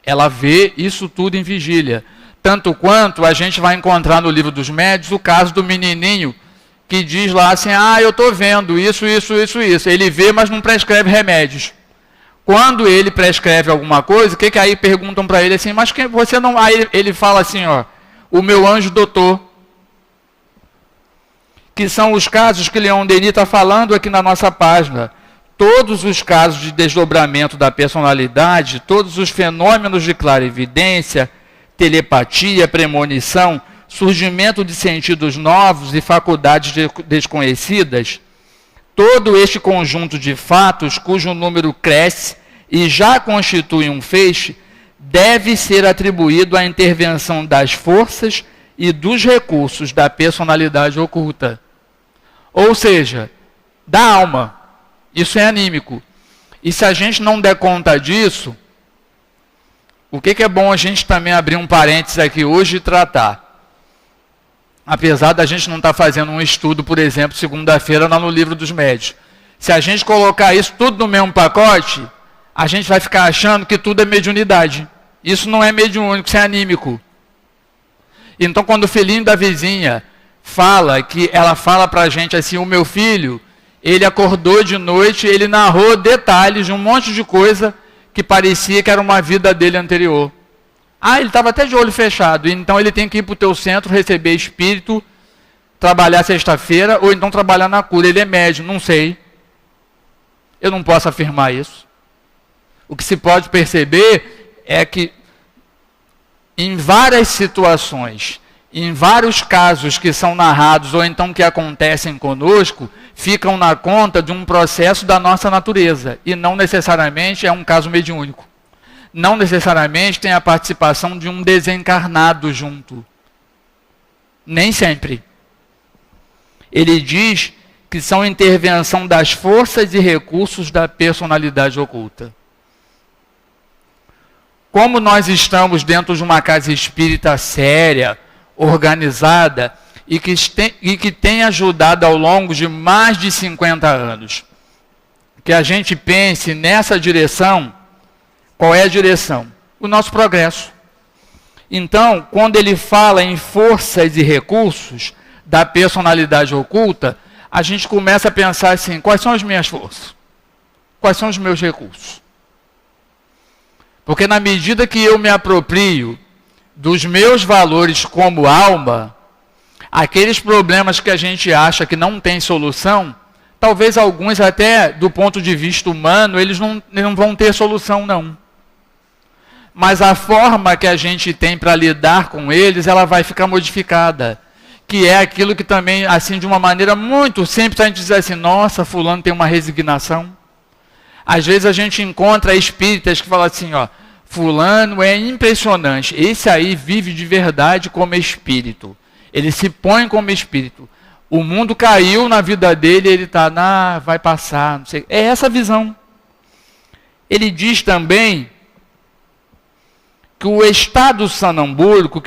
Ela vê isso tudo em vigília. Tanto quanto a gente vai encontrar no Livro dos Médiuns o caso do menininho que diz lá assim, eu estou vendo isso. Ele vê, mas não prescreve remédios. Quando ele prescreve alguma coisa, o que aí perguntam para ele assim, mas que você não... Aí ele fala assim, ó, o meu anjo doutor. Que são os casos que Leon Denis está falando aqui na nossa página. Todos os casos de desdobramento da personalidade, todos os fenômenos de clarividência, telepatia, premonição, surgimento de sentidos novos e faculdades desconhecidas, todo este conjunto de fatos, cujo número cresce e já constitui um feixe, deve ser atribuído à intervenção das forças e dos recursos da personalidade oculta. Ou seja, da alma. Isso é anímico. E se a gente não der conta disso, o que é bom a gente também abrir um parênteses aqui hoje e tratar? Apesar da gente não estar fazendo um estudo, por exemplo, segunda-feira lá no Livro dos Médiuns. Se a gente colocar isso tudo no mesmo pacote, a gente vai ficar achando que tudo é mediunidade. Isso não é mediúnico, isso é anímico. Então, quando o filhinho da vizinha fala, que ela fala para a gente assim, o meu filho, ele acordou de noite, ele narrou detalhes de um monte de coisa que parecia que era uma vida dele anterior. Ah, ele estava até de olho fechado, então ele tem que ir para o teu centro, receber espírito, trabalhar sexta-feira, ou então trabalhar na cura. Ele é médium, não sei. Eu não posso afirmar isso. O que se pode perceber é que em várias situações, em vários casos que são narrados, ou então que acontecem conosco, ficam na conta de um processo da nossa natureza, e não necessariamente é um caso mediúnico. Não necessariamente tem a participação de um desencarnado junto. Nem sempre. Ele diz que são intervenção das forças e recursos da personalidade oculta. Como nós estamos dentro de uma casa espírita séria, organizada, e que tem ajudado ao longo de mais de 50 anos, que a gente pense nessa direção. Qual é a direção? O nosso progresso. Então, quando ele fala em forças e recursos da personalidade oculta, a gente começa a pensar assim, quais são as minhas forças? Quais são os meus recursos? Porque na medida que eu me aproprio dos meus valores como alma, aqueles problemas que a gente acha que não tem solução, talvez alguns até do ponto de vista humano, eles não vão ter solução não. Mas a forma que a gente tem para lidar com eles, ela vai ficar modificada. Que é aquilo que também, assim, de uma maneira muito simples, a gente diz assim, nossa, fulano tem uma resignação. Às vezes a gente encontra espíritas que falam assim, ó, fulano é impressionante, esse aí vive de verdade como espírito. Ele se põe como espírito. O mundo caiu na vida dele, ele está, vai passar, não sei. É essa a visão. Ele diz também que o estado sonambúrico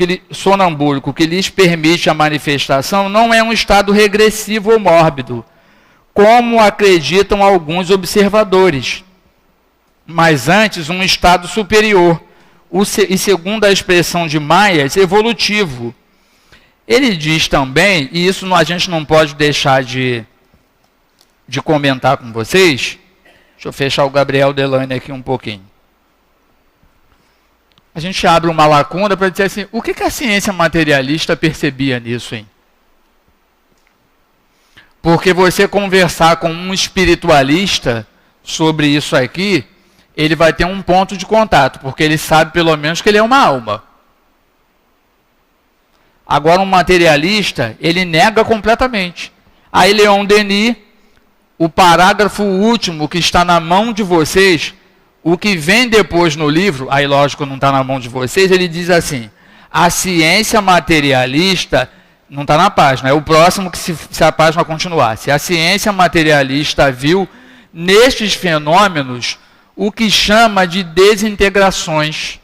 que lhes permite a manifestação não é um estado regressivo ou mórbido, como acreditam alguns observadores, mas antes um estado superior, e segundo a expressão de Myers, evolutivo. Ele diz também, e isso a gente não pode deixar de comentar com vocês, deixa eu fechar o Gabriel Delane aqui um pouquinho. A gente abre uma lacuna para dizer assim, o que a ciência materialista percebia nisso, hein? Porque você conversar com um espiritualista sobre isso aqui, ele vai ter um ponto de contato, porque ele sabe pelo menos que ele é uma alma. Agora um materialista, ele nega completamente. Aí Leon Denis, o parágrafo último que está na mão de vocês, o que vem depois no livro, aí lógico não está na mão de vocês, ele diz assim, a ciência materialista, não está na página, é o próximo que se a página continuasse, a ciência materialista viu nestes fenômenos o que chama de desintegrações,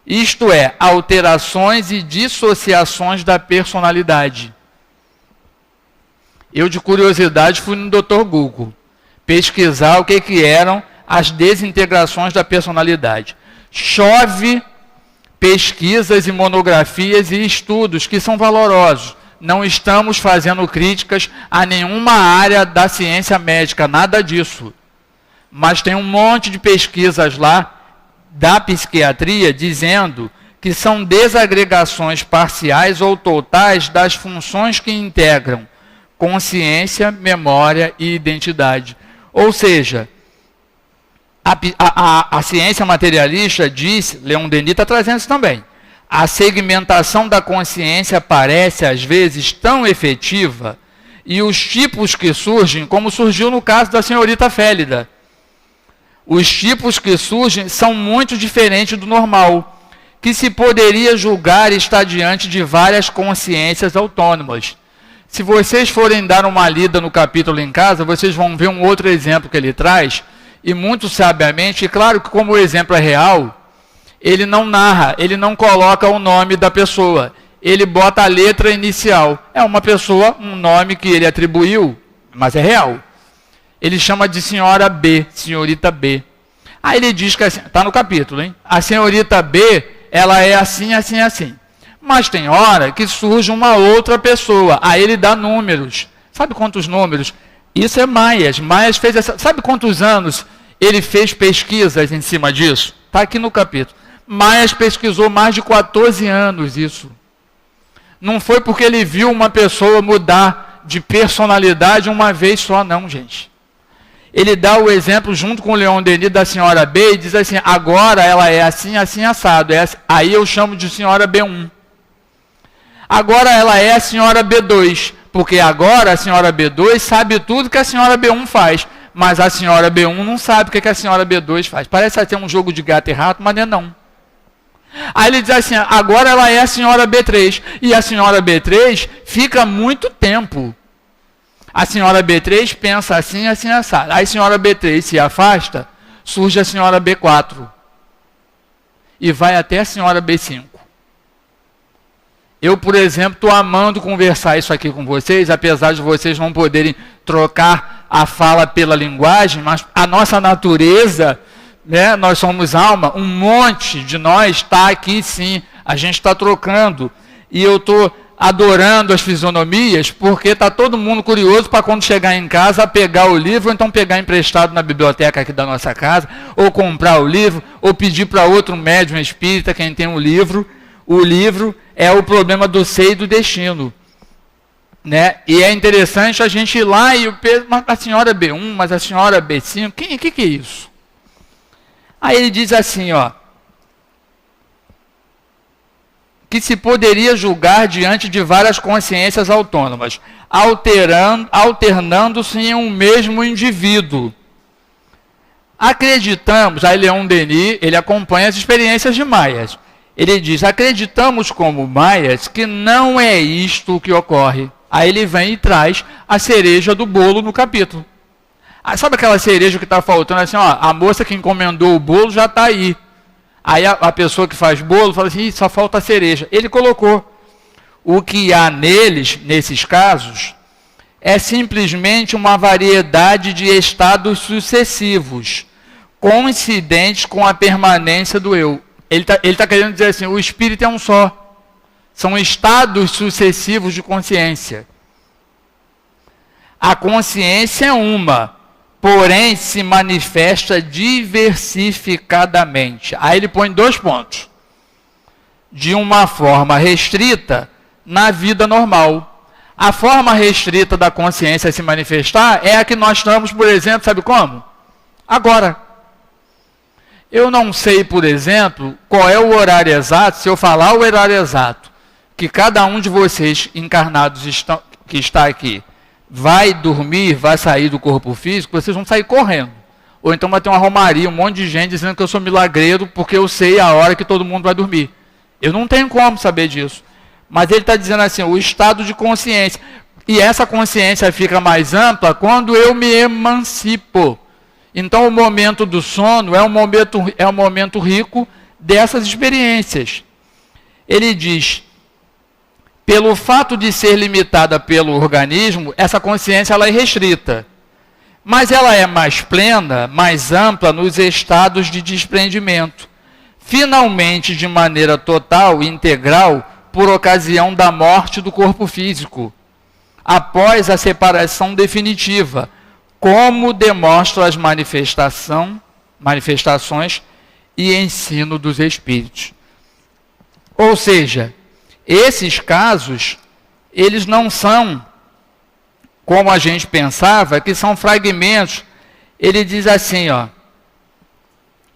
isto é, alterações e dissociações da personalidade. Eu de curiosidade fui no Dr. Google pesquisar o que eram as desintegrações da personalidade. Chove pesquisas e monografias e estudos que são valorosos. Não estamos fazendo críticas a nenhuma área da ciência médica, nada disso. mas tem um monte de pesquisas lá da psiquiatria dizendo que são desagregações parciais ou totais das funções que integram consciência, memória e identidade. Ou seja, a ciência materialista diz, Leon Denis está trazendo isso também, a segmentação da consciência parece às vezes tão efetiva e os tipos que surgem, como surgiu no caso da senhorita Félida, os tipos que surgem são muito diferentes do normal, que se poderia julgar estar diante de várias consciências autônomas. Se vocês forem dar uma lida no capítulo em casa, vocês vão ver um outro exemplo que ele traz, e muito sabiamente, e claro que como o exemplo é real, ele não narra, ele não coloca o nome da pessoa, ele bota a letra inicial. É uma pessoa, um nome que ele atribuiu, mas é real. Ele chama de senhora B, senhorita B. Aí ele diz que, está no capítulo, hein? A senhorita B, ela é assim, assim, assim. Mas tem hora que surge uma outra pessoa, aí ele dá números. Sabe quantos números? Isso é Myers. Myers fez essa... Sabe quantos anos ele fez pesquisas em cima disso? Está aqui no capítulo. Myers pesquisou mais de 14 anos isso. Não foi porque ele viu uma pessoa mudar de personalidade uma vez só, não, gente. Ele dá o exemplo junto com o Leon Denis da senhora B e diz assim, agora ela é assim, assim, assado. Aí eu chamo de senhora B1. Agora ela é a senhora B2, porque agora a senhora B2 sabe tudo que a senhora B1 faz, mas a senhora B1 não sabe o que a senhora B2 faz. Parece até um jogo de gato e rato, mas não é não. Aí ele diz assim, agora ela é a senhora B3, e a senhora B3 fica muito tempo. A senhora B3 pensa assim, assim, assado. Aí a senhora B3 se afasta, surge a senhora B4. E vai até a senhora B5. Eu, por exemplo, estou amando conversar isso aqui com vocês, apesar de vocês não poderem trocar a fala pela linguagem, mas a nossa natureza, né, nós somos alma, um monte de nós está aqui sim, a gente está trocando. E eu estou adorando as fisionomias, porque está todo mundo curioso para quando chegar em casa pegar o livro, ou então pegar emprestado na biblioteca aqui da nossa casa, ou comprar o livro, ou pedir para outro médium espírita, quem tem um livro. O livro é o problema do ser e do destino. Né? E é interessante a gente ir lá e mas a senhora B1, mas a senhora B5, que é isso? Aí ele diz assim, ó, que se poderia julgar diante de várias consciências autônomas, alternando-se em um mesmo indivíduo. Acreditamos, aí Leon Denis, ele acompanha as experiências de Myers. Ele diz, acreditamos como Myers que não é isto o que ocorre. Aí ele vem e traz a cereja do bolo no capítulo. Aí, sabe aquela cereja que está faltando assim, ó, a moça que encomendou o bolo já está aí. Aí a pessoa que faz bolo fala assim, só falta a cereja. Ele colocou. O que há neles, nesses casos, é simplesmente uma variedade de estados sucessivos, coincidentes com a permanência do eu. Ele tá querendo dizer assim, o espírito é um só. São estados sucessivos de consciência. A consciência é uma, porém se manifesta diversificadamente. Aí ele põe 2 pontos. De uma forma restrita na vida normal. A forma restrita da consciência se manifestar é a que nós estamos, por exemplo, sabe como? Agora. Eu não sei, por exemplo, qual é o horário exato, se eu falar o horário exato, que cada um de vocês encarnados que está aqui vai dormir, vai sair do corpo físico, vocês vão sair correndo. Ou então vai ter uma romaria, um monte de gente dizendo que eu sou milagreiro porque eu sei a hora que todo mundo vai dormir. Eu não tenho como saber disso. Mas ele está dizendo assim, o estado de consciência. E essa consciência fica mais ampla quando eu me emancipo. Então o momento do sono é um momento rico dessas experiências. Ele diz, pelo fato de ser limitada pelo organismo, essa consciência ela é restrita. Mas ela é mais plena, mais ampla nos estados de desprendimento. Finalmente, de maneira total e integral, por ocasião da morte do corpo físico. Após a separação definitiva, como demonstram as manifestações e ensino dos Espíritos. Ou seja, esses casos, eles não são, como a gente pensava, que são fragmentos. Ele diz assim, ó,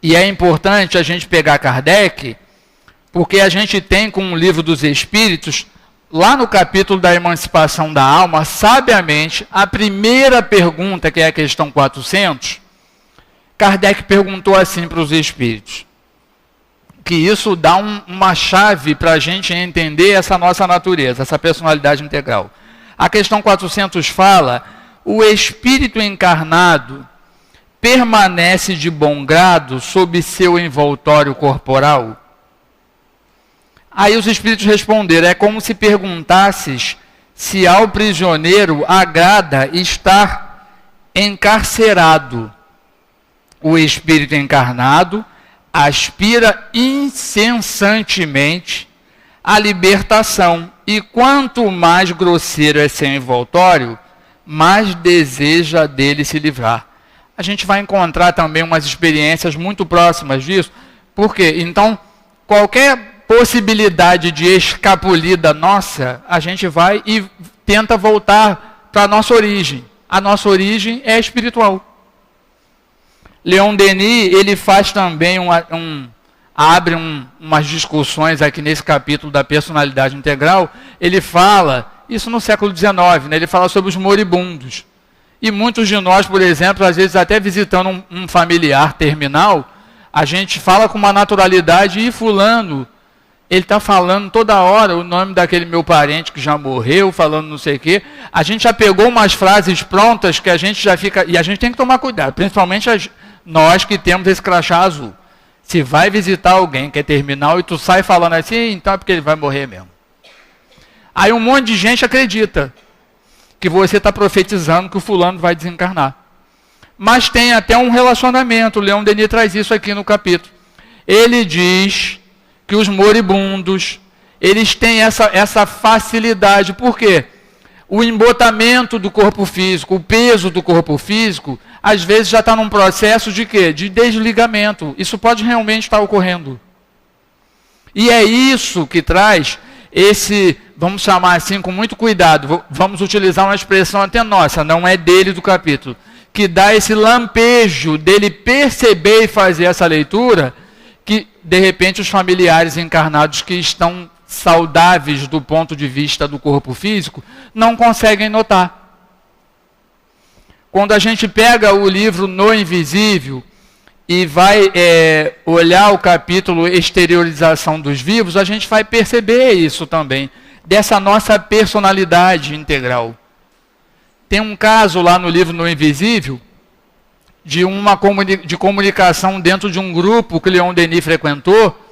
e é importante a gente pegar Kardec, porque a gente tem com o Livro dos Espíritos, lá no capítulo da emancipação da alma, sabiamente, a primeira pergunta, que é a questão 400, Kardec perguntou assim para os Espíritos, que isso dá uma chave para a gente entender essa nossa natureza, essa personalidade integral. A questão 400 fala, o espírito encarnado permanece de bom grado sob seu envoltório corporal? Aí os espíritos responderam, é como se perguntasses se ao prisioneiro agrada estar encarcerado. O espírito encarnado aspira incessantemente à libertação, e quanto mais grosseiro é seu envoltório, mais deseja dele se livrar. A gente vai encontrar também umas experiências muito próximas disso. Por quê? Então, qualquer possibilidade de escapulida nossa, a gente vai e tenta voltar para a nossa origem. A nossa origem é espiritual. Leon Denis, ele faz também abre umas discussões aqui nesse capítulo da personalidade integral. Ele fala, isso no século XIX, né? Ele fala sobre os moribundos. E muitos de nós, por exemplo, às vezes até visitando um familiar terminal, a gente fala com uma naturalidade, e fulano, ele está falando toda hora o nome daquele meu parente que já morreu, falando não sei o quê. A gente já pegou umas frases prontas que a gente já fica... E a gente tem que tomar cuidado, principalmente nós que temos esse crachá azul. Se vai visitar alguém que é terminal e tu sai falando assim, então é porque ele vai morrer mesmo. Aí um monte de gente acredita que você está profetizando que o fulano vai desencarnar. Mas tem até um relacionamento, o Leon Denis traz isso aqui no capítulo. Ele diz que os moribundos, eles têm essa facilidade. Por quê? O embotamento do corpo físico, o peso do corpo físico, às vezes já está num processo de quê? De desligamento. Isso pode realmente estar ocorrendo. E é isso que traz esse, vamos chamar assim com muito cuidado, vamos utilizar uma expressão até nossa, não é dele do capítulo, que dá esse lampejo dele perceber e fazer essa leitura, que de repente os familiares encarnados que estão saudáveis do ponto de vista do corpo físico, não conseguem notar. Quando a gente pega o livro No Invisível e vai olhar o capítulo Exteriorização dos Vivos, a gente vai perceber isso também, dessa nossa personalidade integral. Tem um caso lá no livro No Invisível, de comunicação dentro de um grupo que Leon Denis frequentou,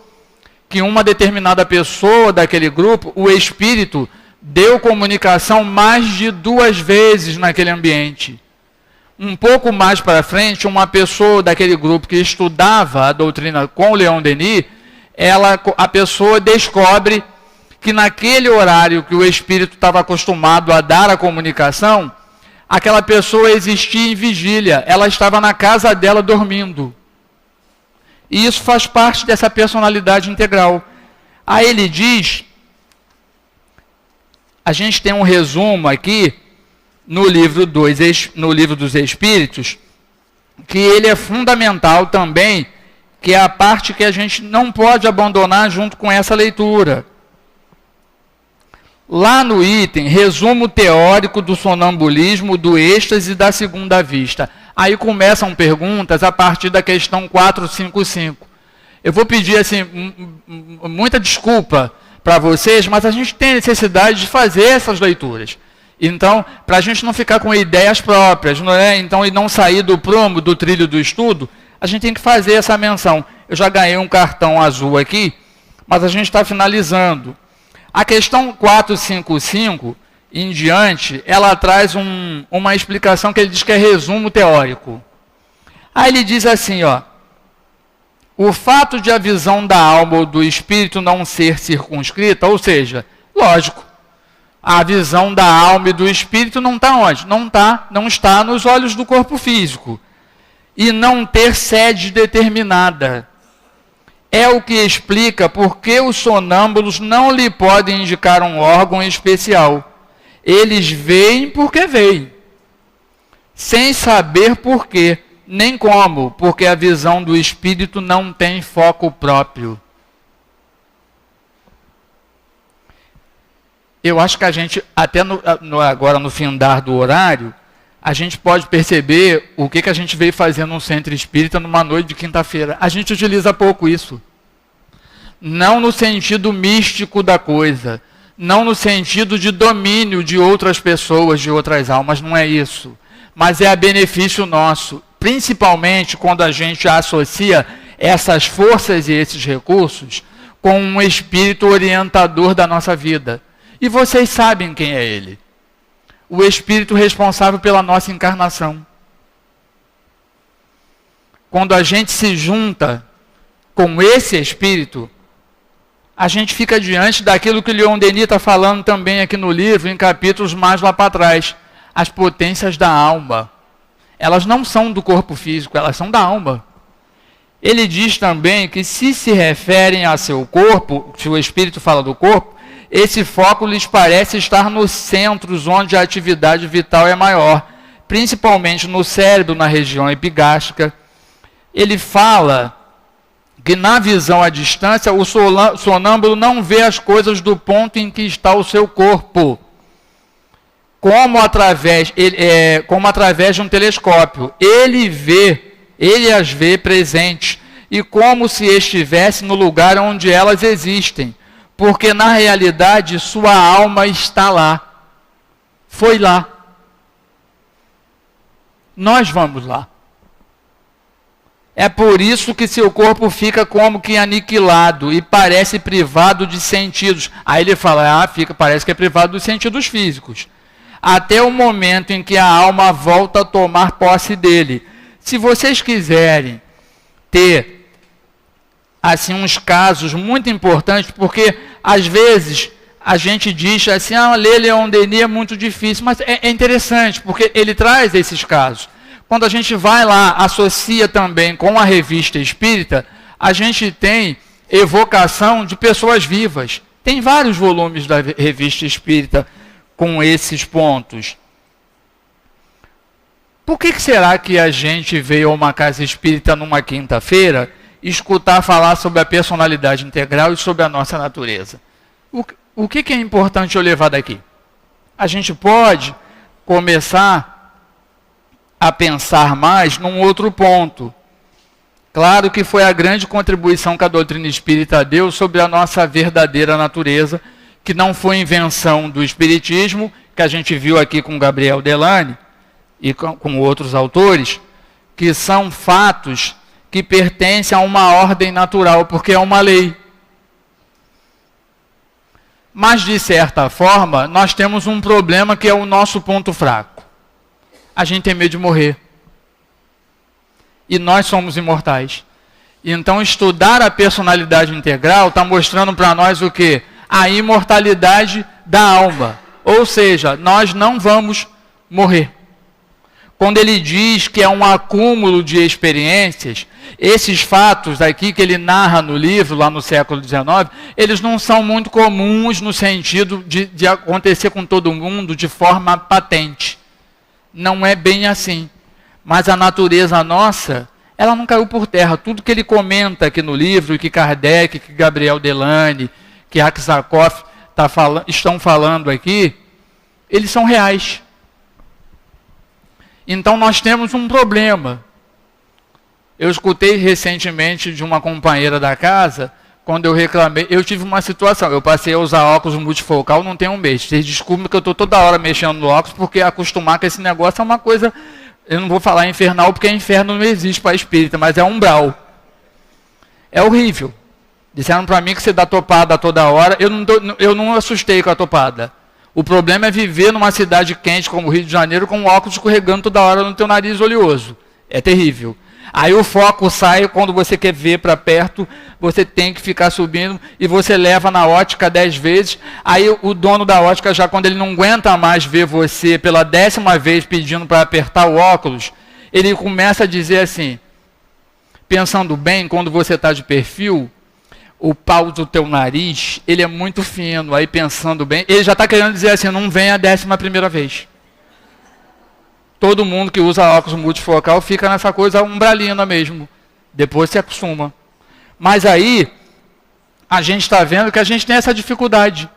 que uma determinada pessoa daquele grupo, o espírito, deu comunicação mais de 2 vezes naquele ambiente. Um pouco mais para frente, uma pessoa daquele grupo que estudava a doutrina com Leon Denis, a pessoa descobre que naquele horário que o espírito estava acostumado a dar a comunicação, aquela pessoa existia em vigília, ela estava na casa dela dormindo. E isso faz parte dessa personalidade integral. Aí ele diz, a gente tem um resumo aqui, no livro dos Espíritos, que ele é fundamental também, que é a parte que a gente não pode abandonar junto com essa leitura. Lá no item, resumo teórico do sonambulismo, do êxtase e da segunda vista. Aí começam perguntas a partir da questão 455. Eu vou pedir assim, muita desculpa para vocês, mas a gente tem necessidade de fazer essas leituras. Então, para a gente não ficar com ideias próprias, não é? Então, e não sair do prumo, do trilho do estudo, a gente tem que fazer essa menção. Eu já ganhei um cartão azul aqui, mas a gente está finalizando. A questão 455 em diante, ela traz uma explicação que ele diz que é resumo teórico. Aí ele diz assim, ó, o fato de a visão da alma ou do espírito não ser circunscrita, ou seja, lógico, a visão da alma e do espírito não está onde? Não está nos olhos do corpo físico. E não ter sede determinada. É o que explica por que os sonâmbulos não lhe podem indicar um órgão especial. Eles veem porque veem, sem saber por quê, nem como, porque a visão do espírito não tem foco próprio. Eu acho que a gente, até agora no findar do horário, a gente pode perceber o que a gente veio fazendo no centro espírita numa noite de quinta-feira. A gente utiliza pouco isso. Não no sentido místico da coisa, não no sentido de domínio de outras pessoas, de outras almas, não é isso. Mas é a benefício nosso, principalmente quando a gente associa essas forças e esses recursos com um espírito orientador da nossa vida. E vocês sabem quem é ele. O espírito responsável pela nossa encarnação. Quando a gente se junta com esse espírito, a gente fica diante daquilo que Leon Denis está falando também aqui no livro, em capítulos mais lá para trás. As potências da alma. Elas não são do corpo físico, elas são da alma. Ele diz também que se referem a seu corpo, se o espírito fala do corpo, esse foco lhes parece estar nos centros onde a atividade vital é maior, principalmente no cérebro, na região epigástrica. Ele fala que na visão à distância, o sonâmbulo não vê as coisas do ponto em que está o seu corpo, como através de um telescópio. Ele as vê presentes, e como se estivesse no lugar onde elas existem, porque na realidade sua alma está lá, foi lá. Nós vamos lá. É por isso que seu corpo fica como que aniquilado e parece privado de sentidos. Aí ele fala, parece que é privado dos sentidos físicos. Até o momento em que a alma volta a tomar posse dele. Se vocês quiserem ter assim uns casos muito importantes, porque às vezes a gente diz assim, ler Leon Denis é muito difícil, mas é interessante, porque ele traz esses casos. Quando a gente vai lá, associa também com a revista espírita, a gente tem evocação de pessoas vivas. Tem vários volumes da revista espírita com esses pontos. Por que será que a gente veio a uma casa espírita numa quinta-feira escutar falar sobre a personalidade integral e sobre a nossa natureza? O que é importante eu levar daqui? A gente pode começar a pensar mais num outro ponto. Claro que foi a grande contribuição que a doutrina espírita deu sobre a nossa verdadeira natureza, que não foi invenção do espiritismo, que a gente viu aqui com Gabriel Delane e com outros autores, que são fatos que pertencem a uma ordem natural, porque é uma lei. Mas, de certa forma, nós temos um problema que é o nosso ponto fraco. A gente tem medo de morrer. E nós somos imortais. Então, estudar a personalidade integral está mostrando para nós o quê? A imortalidade da alma. Ou seja, nós não vamos morrer. Quando ele diz que é um acúmulo de experiências, esses fatos aqui que ele narra no livro, lá no século XIX, eles não são muito comuns no sentido de acontecer com todo mundo de forma patente. Não é bem assim. Mas a natureza nossa, ela não caiu por terra. Tudo que ele comenta aqui no livro, que Kardec, que Gabriel Delane, que Aksakov estão falando aqui, eles são reais. Então nós temos um problema. Eu escutei recentemente de uma companheira da casa, quando eu reclamei, eu tive uma situação, eu passei a usar óculos multifocal não tem um mês. Vocês desculpem que eu estou toda hora mexendo no óculos, porque acostumar com esse negócio é uma coisa, eu não vou falar infernal, porque inferno não existe para espírita, mas é umbral. É horrível. Disseram para mim que você dá topada toda hora, eu não assustei com a topada. O problema é viver numa cidade quente como o Rio de Janeiro com óculos escorregando toda hora no teu nariz oleoso. É terrível. Aí o foco sai, quando você quer ver para perto, você tem que ficar subindo e você leva na ótica 10 vezes. Aí o dono da ótica, já quando ele não aguenta mais ver você pela 10ª vez pedindo para apertar o óculos, ele começa a dizer assim, pensando bem, quando você está de perfil, o pau do teu nariz, ele é muito fino. Aí pensando bem, ele já está querendo dizer assim, não vem a 11ª vez. Todo mundo que usa óculos multifocal fica nessa coisa umbralina mesmo. Depois se acostuma. Mas aí, a gente está vendo que a gente tem essa dificuldade.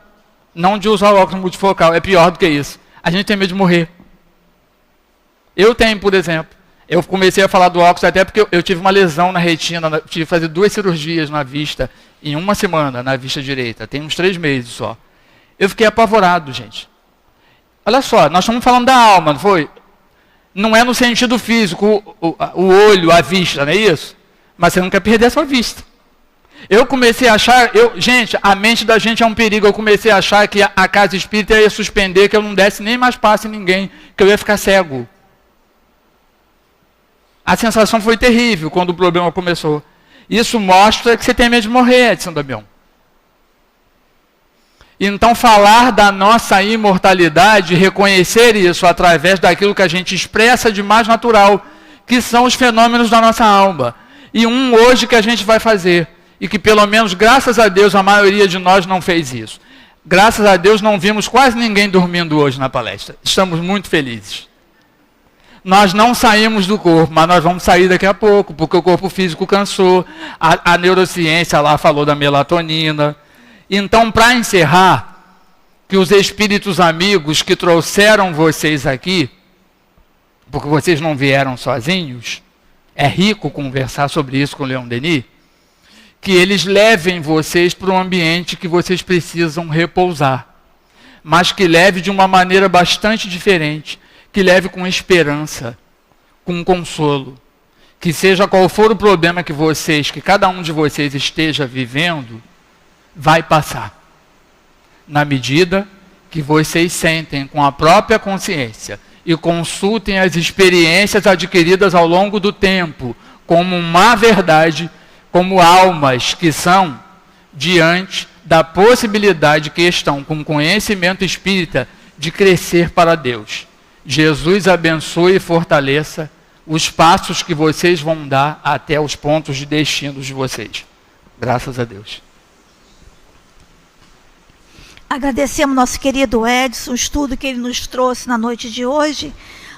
Não de usar óculos multifocal. É pior do que isso. A gente tem medo de morrer. Eu tenho, por exemplo. Eu comecei a falar do óculos até porque eu tive uma lesão na retina. Tive que fazer 2 cirurgias na vista em 1 semana, na vista direita. Tem uns 3 meses só. Eu fiquei apavorado, gente. Olha só, nós estamos falando da alma, não foi? Não é no sentido físico, o olho, a vista, não é isso? Mas você não quer perder a sua vista. Eu comecei a achar, gente, a mente da gente é um perigo. Eu comecei a achar que a casa espírita ia suspender, que eu não desse nem mais passe em ninguém, que eu ia ficar cego. A sensação foi terrível quando o problema começou. Isso mostra que você tem medo de morrer, Edson Damião. Então, falar da nossa imortalidade, reconhecer isso através daquilo que a gente expressa de mais natural, que são os fenômenos da nossa alma. E hoje que a gente vai fazer, e que pelo menos, graças a Deus, a maioria de nós não fez isso. Graças a Deus, não vimos quase ninguém dormindo hoje na palestra. Estamos muito felizes. Nós não saímos do corpo, mas nós vamos sair daqui a pouco, porque o corpo físico cansou. A neurociência lá falou da melatonina. Então, para encerrar, que os espíritos amigos que trouxeram vocês aqui, porque vocês não vieram sozinhos, é rico conversar sobre isso com o Leon Denis, que eles levem vocês para um ambiente que vocês precisam repousar, mas que leve de uma maneira bastante diferente, que leve com esperança, com consolo, que seja qual for o problema que cada um de vocês esteja vivendo, vai passar, na medida que vocês sentem com a própria consciência e consultem as experiências adquiridas ao longo do tempo como uma verdade, como almas que são diante da possibilidade que estão com conhecimento espírita de crescer para Deus. Jesus abençoe e fortaleça os passos que vocês vão dar até os pontos de destino de vocês. Graças a Deus. Agradecemos nosso querido Edson, o estudo que ele nos trouxe na noite de hoje,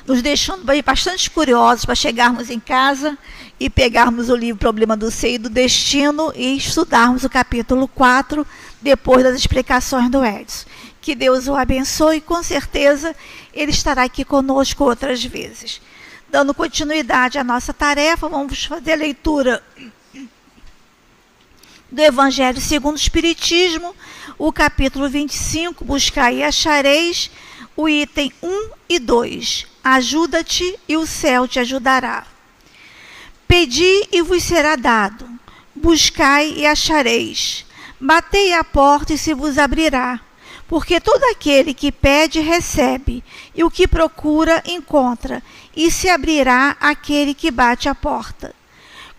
nos deixando bastante curiosos para chegarmos em casa e pegarmos o livro Problema do Ser e do Destino e estudarmos o capítulo 4, depois das explicações do Edson. Que Deus o abençoe e com certeza ele estará aqui conosco outras vezes. Dando continuidade à nossa tarefa, vamos fazer a leitura do Evangelho segundo o Espiritismo, o capítulo 25, buscai e achareis, o item 1 e 2, ajuda-te e o céu te ajudará. Pedi e vos será dado, buscai e achareis, batei à porta e se vos abrirá, porque todo aquele que pede recebe, e o que procura encontra, e se abrirá aquele que bate à porta.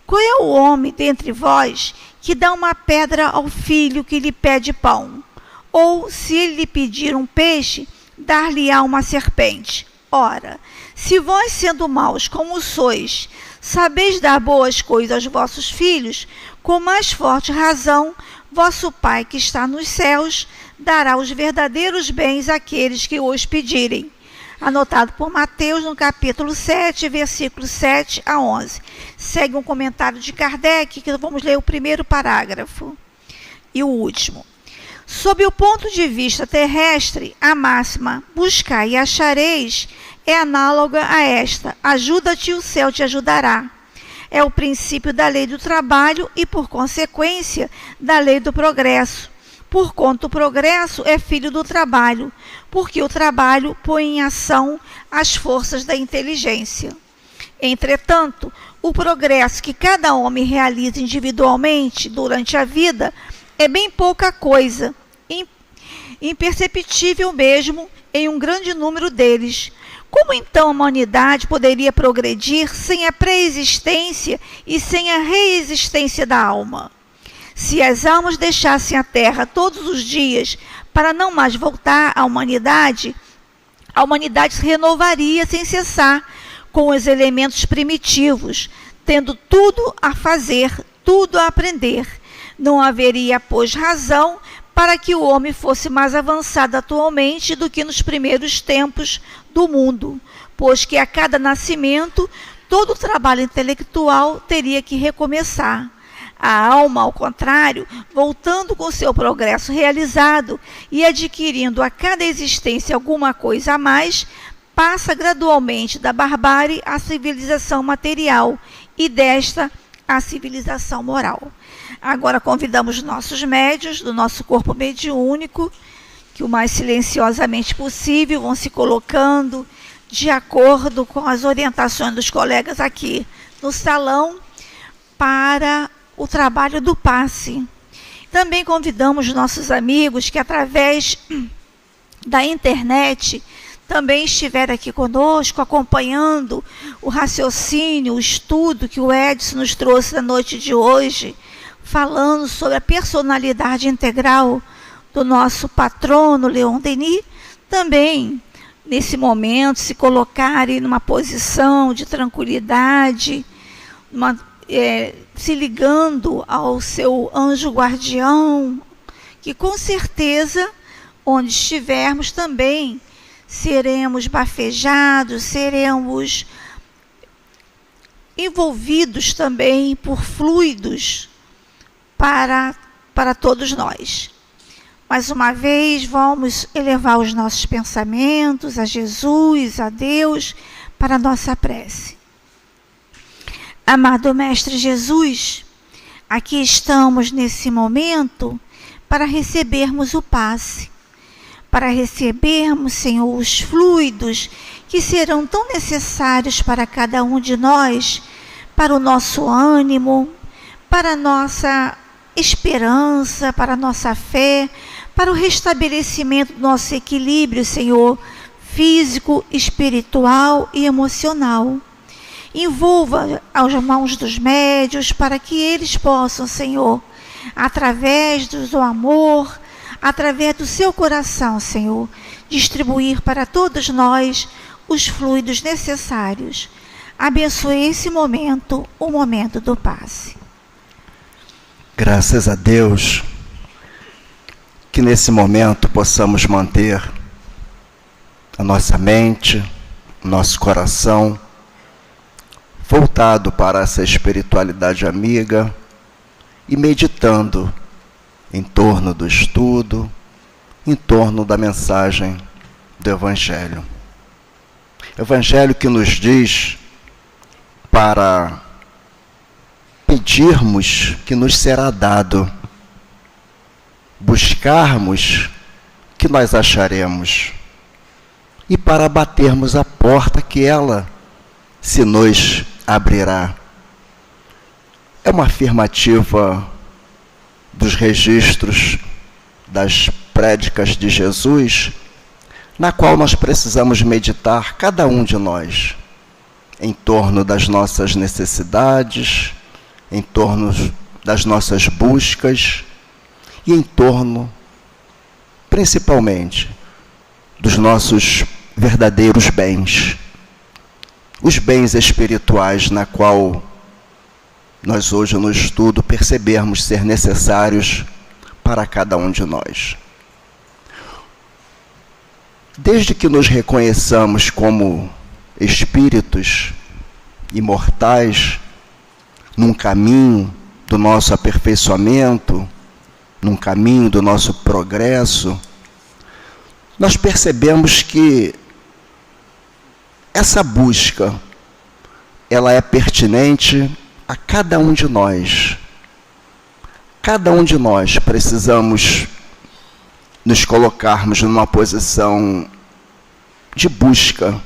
Qual é o homem dentre vós que dá uma pedra ao filho que lhe pede pão? Ou, se ele lhe pedir um peixe, dar-lhe-á uma serpente? Ora, se vós, sendo maus como sois, sabeis dar boas coisas aos vossos filhos, com mais forte razão, vosso Pai que está nos céus dará os verdadeiros bens àqueles que os pedirem. Anotado por Mateus no capítulo 7, versículos 7 a 11. Segue um comentário de Kardec, que vamos ler o primeiro parágrafo e o último. Sob o ponto de vista terrestre, a máxima buscai e achareis é análoga a esta, ajuda-te e o céu te ajudará. É o princípio da lei do trabalho e, por consequência, da lei do progresso. Porquanto o progresso é filho do trabalho, porque o trabalho põe em ação as forças da inteligência. Entretanto, o progresso que cada homem realiza individualmente durante a vida é bem pouca coisa, imperceptível mesmo em um grande número deles, Como então a humanidade poderia progredir sem a pré-existência e sem a reexistência da alma? Se as almas deixassem a Terra todos os dias para não mais voltar à humanidade, a humanidade se renovaria sem cessar com os elementos primitivos, tendo tudo a fazer, tudo a aprender. Não haveria, pois, razão para que o homem fosse mais avançado atualmente do que nos primeiros tempos do mundo, pois que a cada nascimento todo o trabalho intelectual teria que recomeçar. A alma, ao contrário, voltando com seu progresso realizado e adquirindo a cada existência alguma coisa a mais, passa gradualmente da barbárie à civilização material e desta à civilização moral. Agora convidamos nossos médiuns do nosso corpo mediúnico, que o mais silenciosamente possível vão se colocando de acordo com as orientações dos colegas aqui no salão para o trabalho do passe. Também convidamos nossos amigos que através da internet também estiveram aqui conosco, acompanhando o raciocínio, o estudo que o Edson nos trouxe na noite de hoje, falando sobre a personalidade integral do nosso patrono Leon Denis, também, nesse momento, se colocarem numa posição de tranquilidade, se ligando ao seu anjo guardião, que com certeza, onde estivermos também, seremos bafejados, seremos envolvidos também por fluidos para todos nós. Mais uma vez, vamos elevar os nossos pensamentos a Jesus, a Deus, para a nossa prece. Amado Mestre Jesus, aqui estamos nesse momento para recebermos o passe, para recebermos, Senhor, os fluidos que serão tão necessários para cada um de nós, para o nosso ânimo, para a nossa esperança, para a nossa fé, para o restabelecimento do nosso equilíbrio, Senhor, físico, espiritual e emocional. Envolva as mãos dos médiuns para que eles possam, Senhor, através do amor, através do seu coração, Senhor, distribuir para todos nós os fluidos necessários. Abençoe esse momento, o momento do passe. Graças a Deus, que nesse momento possamos manter a nossa mente, nosso coração voltado para essa espiritualidade amiga e meditando em torno do estudo, em torno da mensagem do Evangelho. Evangelho que nos diz para pedirmos que nos será dado, buscarmos que nós acharemos, e para batermos a porta que ela se nos abrirá. É uma afirmativa dos registros das prédicas de Jesus, na qual nós precisamos meditar, cada um de nós, em torno das nossas necessidades, em torno das nossas buscas e em torno, principalmente, dos nossos verdadeiros bens, os bens espirituais, na qual nós hoje no estudo percebemos ser necessários para cada um de nós. Desde que nos reconheçamos como espíritos imortais, num caminho do nosso aperfeiçoamento, num caminho do nosso progresso, nós percebemos que essa busca, ela é pertinente a cada um de nós. Cada um de nós precisamos nos colocarmos numa posição de busca,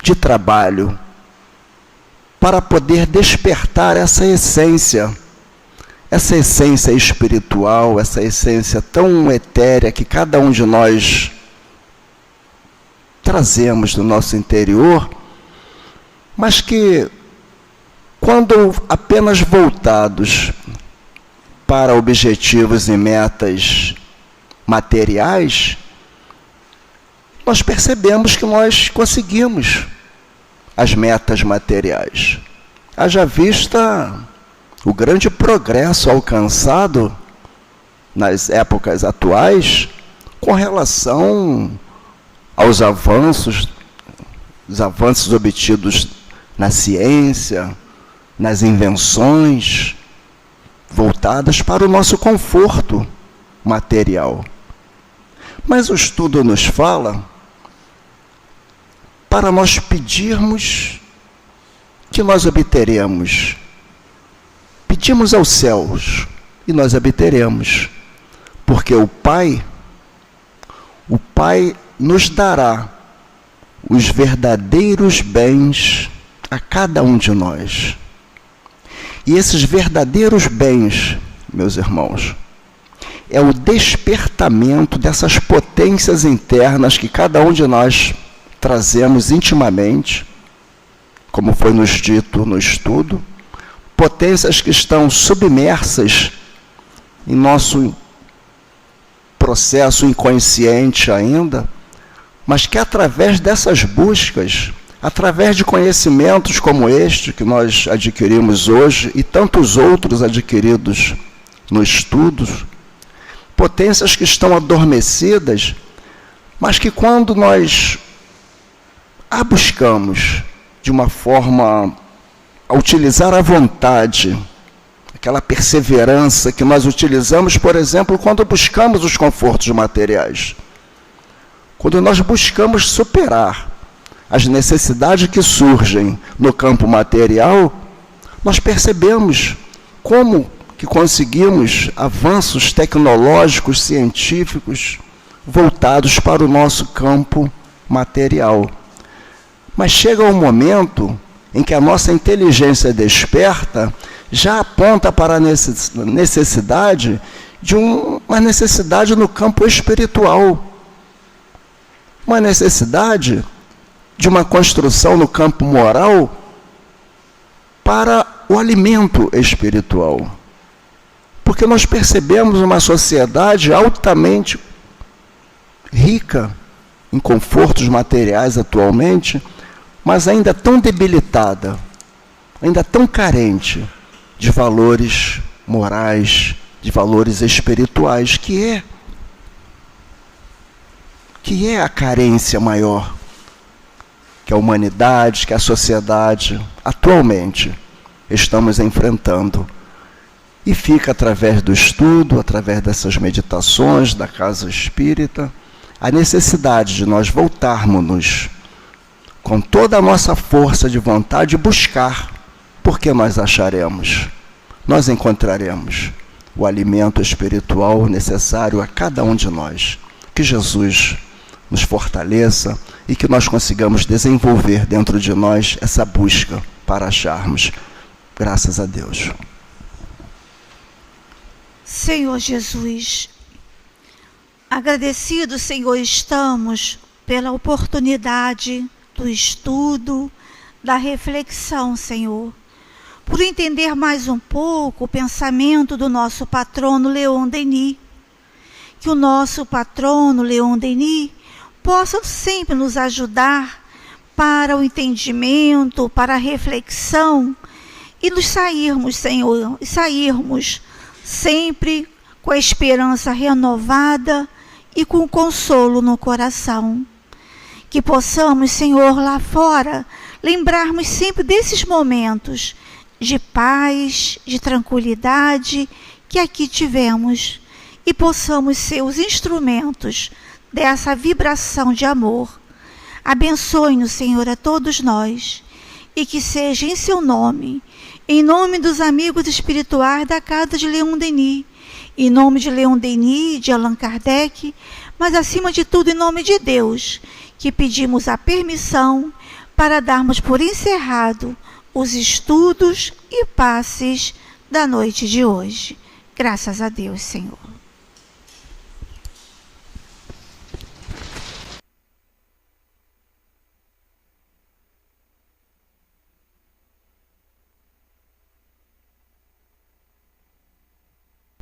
de trabalho, para poder despertar essa essência espiritual, essa essência tão etérea que cada um de nós trazemos do nosso interior, mas que, quando apenas voltados para objetivos e metas materiais, nós percebemos que nós conseguimos as metas materiais. Haja vista o grande progresso alcançado nas épocas atuais com relação aos avanços, os avanços obtidos na ciência, nas invenções, voltadas para o nosso conforto material. Mas o estudo nos fala para nós pedirmos que nós obteremos. Pedimos aos céus e nós obteremos, porque o Pai nos dará os verdadeiros bens a cada um de nós. E esses verdadeiros bens, meus irmãos, é o despertamento dessas potências internas que cada um de nós trazemos intimamente, como foi nos dito no estudo, potências que estão submersas em nosso processo inconsciente ainda, mas que através dessas buscas, através de conhecimentos como este que nós adquirimos hoje e tantos outros adquiridos no estudo, potências que estão adormecidas, mas que quando nós a buscamos de uma forma a utilizar a vontade, aquela perseverança que nós utilizamos, por exemplo, quando buscamos os confortos materiais, quando nós buscamos superar as necessidades que surgem no campo material, nós percebemos como que conseguimos avanços tecnológicos, científicos, voltados para o nosso campo material. Mas chega um momento em que a nossa inteligência desperta já aponta para a necessidade de uma necessidade no campo espiritual, uma necessidade de uma construção no campo moral para o alimento espiritual. Porque nós percebemos uma sociedade altamente rica em confortos materiais atualmente, mas ainda tão debilitada, ainda tão carente de valores morais, de valores espirituais, que é a carência maior que a humanidade, que a sociedade atualmente estamos enfrentando. E fica através do estudo, através dessas meditações da casa espírita, a necessidade de nós voltarmos com toda a nossa força de vontade buscar, porque nós acharemos, nós encontraremos o alimento espiritual necessário a cada um de nós. Que Jesus nos fortaleça e que nós consigamos desenvolver dentro de nós essa busca para acharmos. Graças a Deus. Senhor Jesus, agradecidos, Senhor, estamos pela oportunidade do estudo, da reflexão, Senhor, por entender mais um pouco o pensamento do nosso patrono Leon Denis. Que o nosso patrono Leon Denis possa sempre nos ajudar para o entendimento, para a reflexão e nos sairmos, Senhor, e sairmos sempre com a esperança renovada e com consolo no coração. Que possamos, Senhor, lá fora, lembrarmos sempre desses momentos de paz, de tranquilidade que aqui tivemos e possamos ser os instrumentos dessa vibração de amor. Abençoe-nos, Senhor, a todos nós e que seja em seu nome, em nome dos amigos espirituais da casa de Leon Denis, em nome de Leon Denis, de Allan Kardec, mas acima de tudo em nome de Deus, que pedimos a permissão para darmos por encerrado os estudos e passes da noite de hoje. Graças a Deus, Senhor.